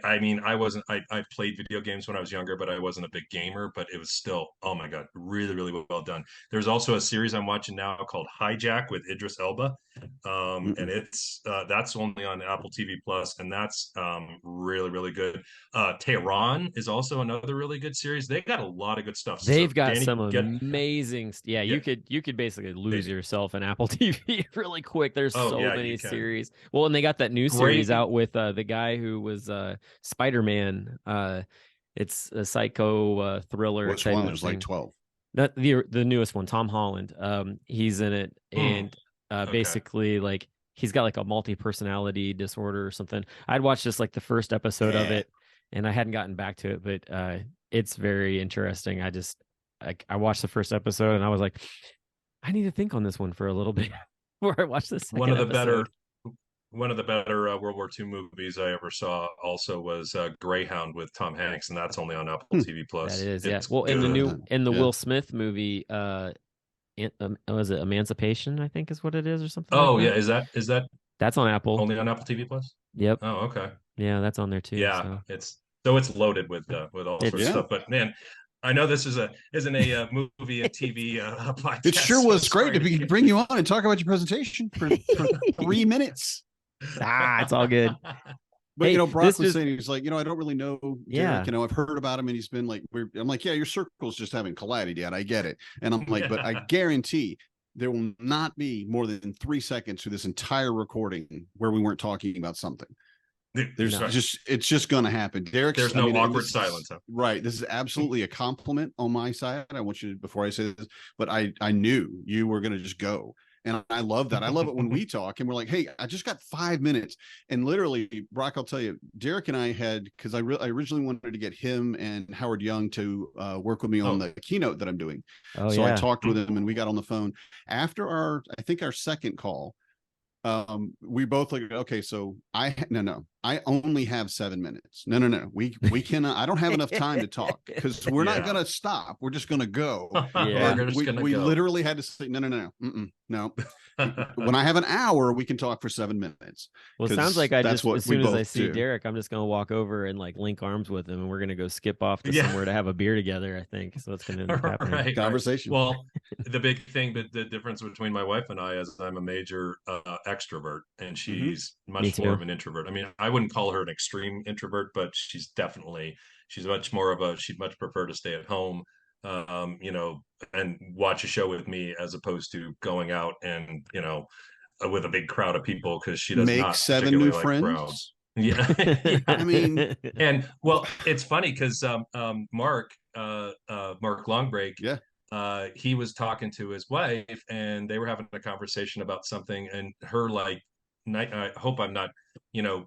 I mean, I played video games when I was younger, but I wasn't a big gamer, but it was still, oh my God, really, really well done. There's also a series I'm watching now called Hijack with Idris Elba. And Mm-mm. that's only on Apple TV Plus, and that's really, really good. Tehran is also another really good series. They got a lot of good stuff. They've So got Danny, some amazing, yeah, yeah, you could basically they lose do. yourself in Apple TV really quick. There's Oh so yeah, you many can. series. Well, and they got that new series Great. out with the guy who was Spider-Man. It's a psycho thriller Which type one? of There's like thing. 12. Not the newest one, Tom Holland. He's in it, Hmm. and Okay. basically like he's got like a multi-personality disorder or something. I'd watched just like the first episode of Yeah. it, and I hadn't gotten back to it, but it's very interesting. I watched the first episode, and I was like, I need to think on this one for a little bit before I watch the One second of the better episode. one of the better World War II movies I ever saw also was Greyhound with Tom Hanks, and that's only on Apple Hmm. TV That Plus. is, yeah. It's Well, good. in the Yeah. Will Smith movie, was it Emancipation? I think is what it is, or something like Oh yeah, that. is that That's on Apple. only on Apple TV Plus? Yep. Oh, okay. Yeah, that's on there too. Yeah, So it's loaded with all sorts of it's Yeah. stuff. But man, I know this isn't a movie and TV It podcast, sure so was great sorry to to get. bring you on and talk about your presentation for 3 minutes. it's all good. But Hey, Brock this was just saying, he's like, I don't really know Derek. yeah. I've heard about him and he's been like, I'm like, yeah, your circles just haven't collided yet. I get it. And I'm like, but I guarantee there will not be more than 3 seconds through this entire recording where we weren't talking about something. There's No. it's just going to happen. There's no awkward silence. Right. This is absolutely a compliment on my side. I want you to, before I say this, but I knew you were going to just go. And I love that. I love it when we talk and we're like, hey, I just got 5 minutes. And literally, Brock, I'll tell you, Derek and I had, because I originally wanted to get him and Howard Young to work with me on the keynote that I'm doing. Oh so I yeah. talked with him and we got on the phone. After I think our second call, we both like, okay, so no, I only have 7 minutes. No. We cannot. I don't have enough time to talk because we're not going to stop. We're just going to go. Yeah. We literally had to say, no. When I have an hour, we can talk for 7 minutes. Well, it sounds like as soon as I see Derek, I'm just going to walk over and like link arms with him, and we're going to go skip off to somewhere to have a beer together, I think. So it's going to happen. Right, conversation. Right. Well, the big thing, but the difference between my wife and I is I'm a major extrovert, and she's much more of an introvert. I mean, I wouldn't call her an extreme introvert, but she'd much prefer to stay at home, and watch a show with me as opposed to going out and, with a big crowd of people, because she does make not 7 new like friends. Crowds. Yeah. I mean, and well, it's funny because Mark Longbreak, he was talking to his wife, and they were having a conversation about something, and her like, I hope I'm not,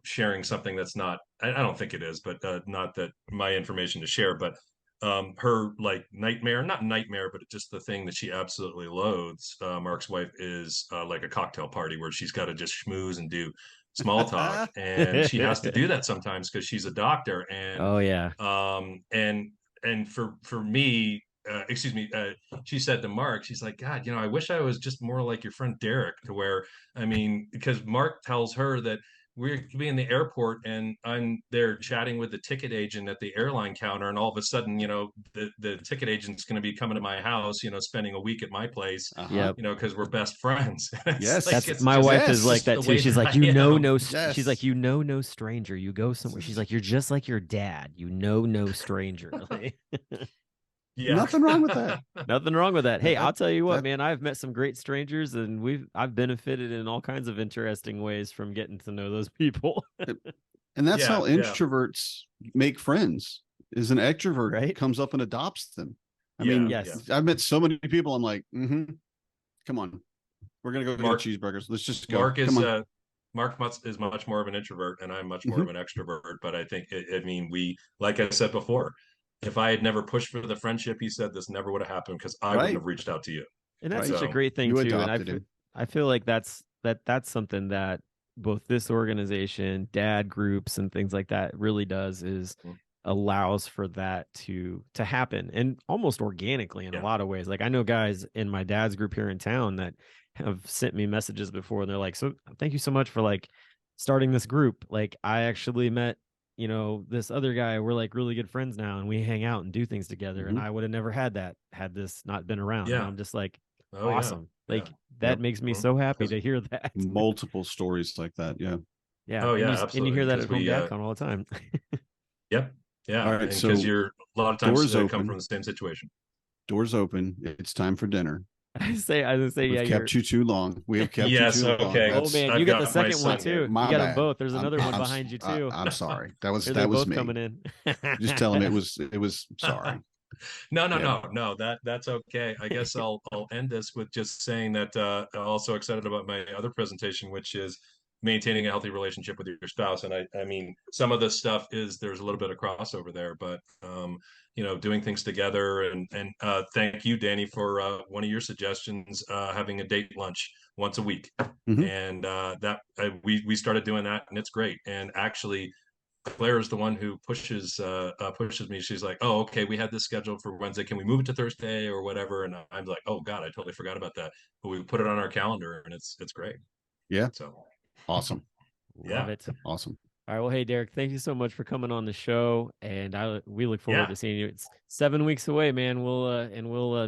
sharing something that's not, I don't think it is, but not that my information to share, but her like not nightmare, but just the thing that she absolutely loathes, Mark's wife, is like a cocktail party where she's got to just schmooze and do small talk, and she has to do that sometimes because she's a doctor. And and for me, she said to Mark, she's like, God, I wish I was just more like your friend Derek, to where, I mean, because Mark tells her that we're be in the airport and I'm there chatting with the ticket agent at the airline counter, and all of a sudden, the ticket agent's going to be coming to my house, spending a week at my place, because we're best friends. Yes, like, my wife is like that too. She's like, she's like, no stranger. You go somewhere. She's like, you're just like your dad. No stranger. Yeah. Nothing wrong with that. Nothing wrong with that. Hey, I'll tell you what, man, I've met some great strangers, and I've benefited in all kinds of interesting ways from getting to know those people. And that's how introverts make friends. Is an extrovert comes up and adopts them. I mean, I've met so many people. I'm like, come on, we're gonna go get cheeseburgers. Let's just go. Mark is much more of an introvert, and I'm much more of an extrovert. But I think, we, like I said before, if I had never pushed for the friendship, he said, this never would have happened, because I wouldn't have reached out to you. And that's such a great thing too. And I feel like that's something that both this organization, dad groups, and things like that really does, is allows for that to happen, and almost organically in a lot of ways. Like, I know guys in my dad's group here in town that have sent me messages before, and they're like, so thank you so much for like starting this group. Like, I actually met this other guy, we're like really good friends now, and we hang out and do things together. And I would have never had that had this not been around. And I'm just like, awesome. That makes me so happy to hear that. Multiple stories like that. Yeah. Absolutely. And you hear that at HomeDadCon all the time. Yeah. All right. So because you're a lot of times come from the same situation. Doors open. It's time for dinner. I say, We've kept you too long. We have kept you too long. Oh man, you got the second one too. You got them both. There's another one behind you too. I'm sorry. That was me coming in. Just tell him it was sorry. No. That's okay. I guess I'll end this with just saying that I'm also excited about my other presentation, which is maintaining a healthy relationship with your spouse. And I mean, some of this stuff there's a little bit of crossover there, but doing things together, and thank you, Danny, for one of your suggestions, having a date lunch once a week. And that we started doing that, and it's great. And actually, Claire is the one who pushes me. She's like, oh, okay, we had this scheduled for Wednesday. Can we move it to Thursday or whatever? And I'm like, oh God, I totally forgot about that. But we put it on our calendar, and it's great. Yeah. So awesome. Love it. Awesome. All right. Well, hey, Derek, thank you so much for coming on the show, and we look forward to seeing you. It's 7 weeks away, man. We'll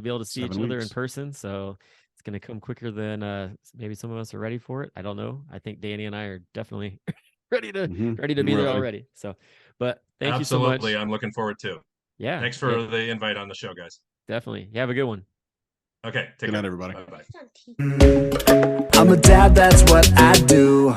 be able to see each other in person. So it's going to come quicker than maybe some of us are ready for it. I don't know. I think Danny and I are definitely ready to be there already. So, but thank you so much. Absolutely. I'm looking forward to. Yeah. Thanks for the invite on the show, guys. Definitely. You have a good one. Okay. Good night, everybody. Bye-bye. I'm a dad, that's what I do.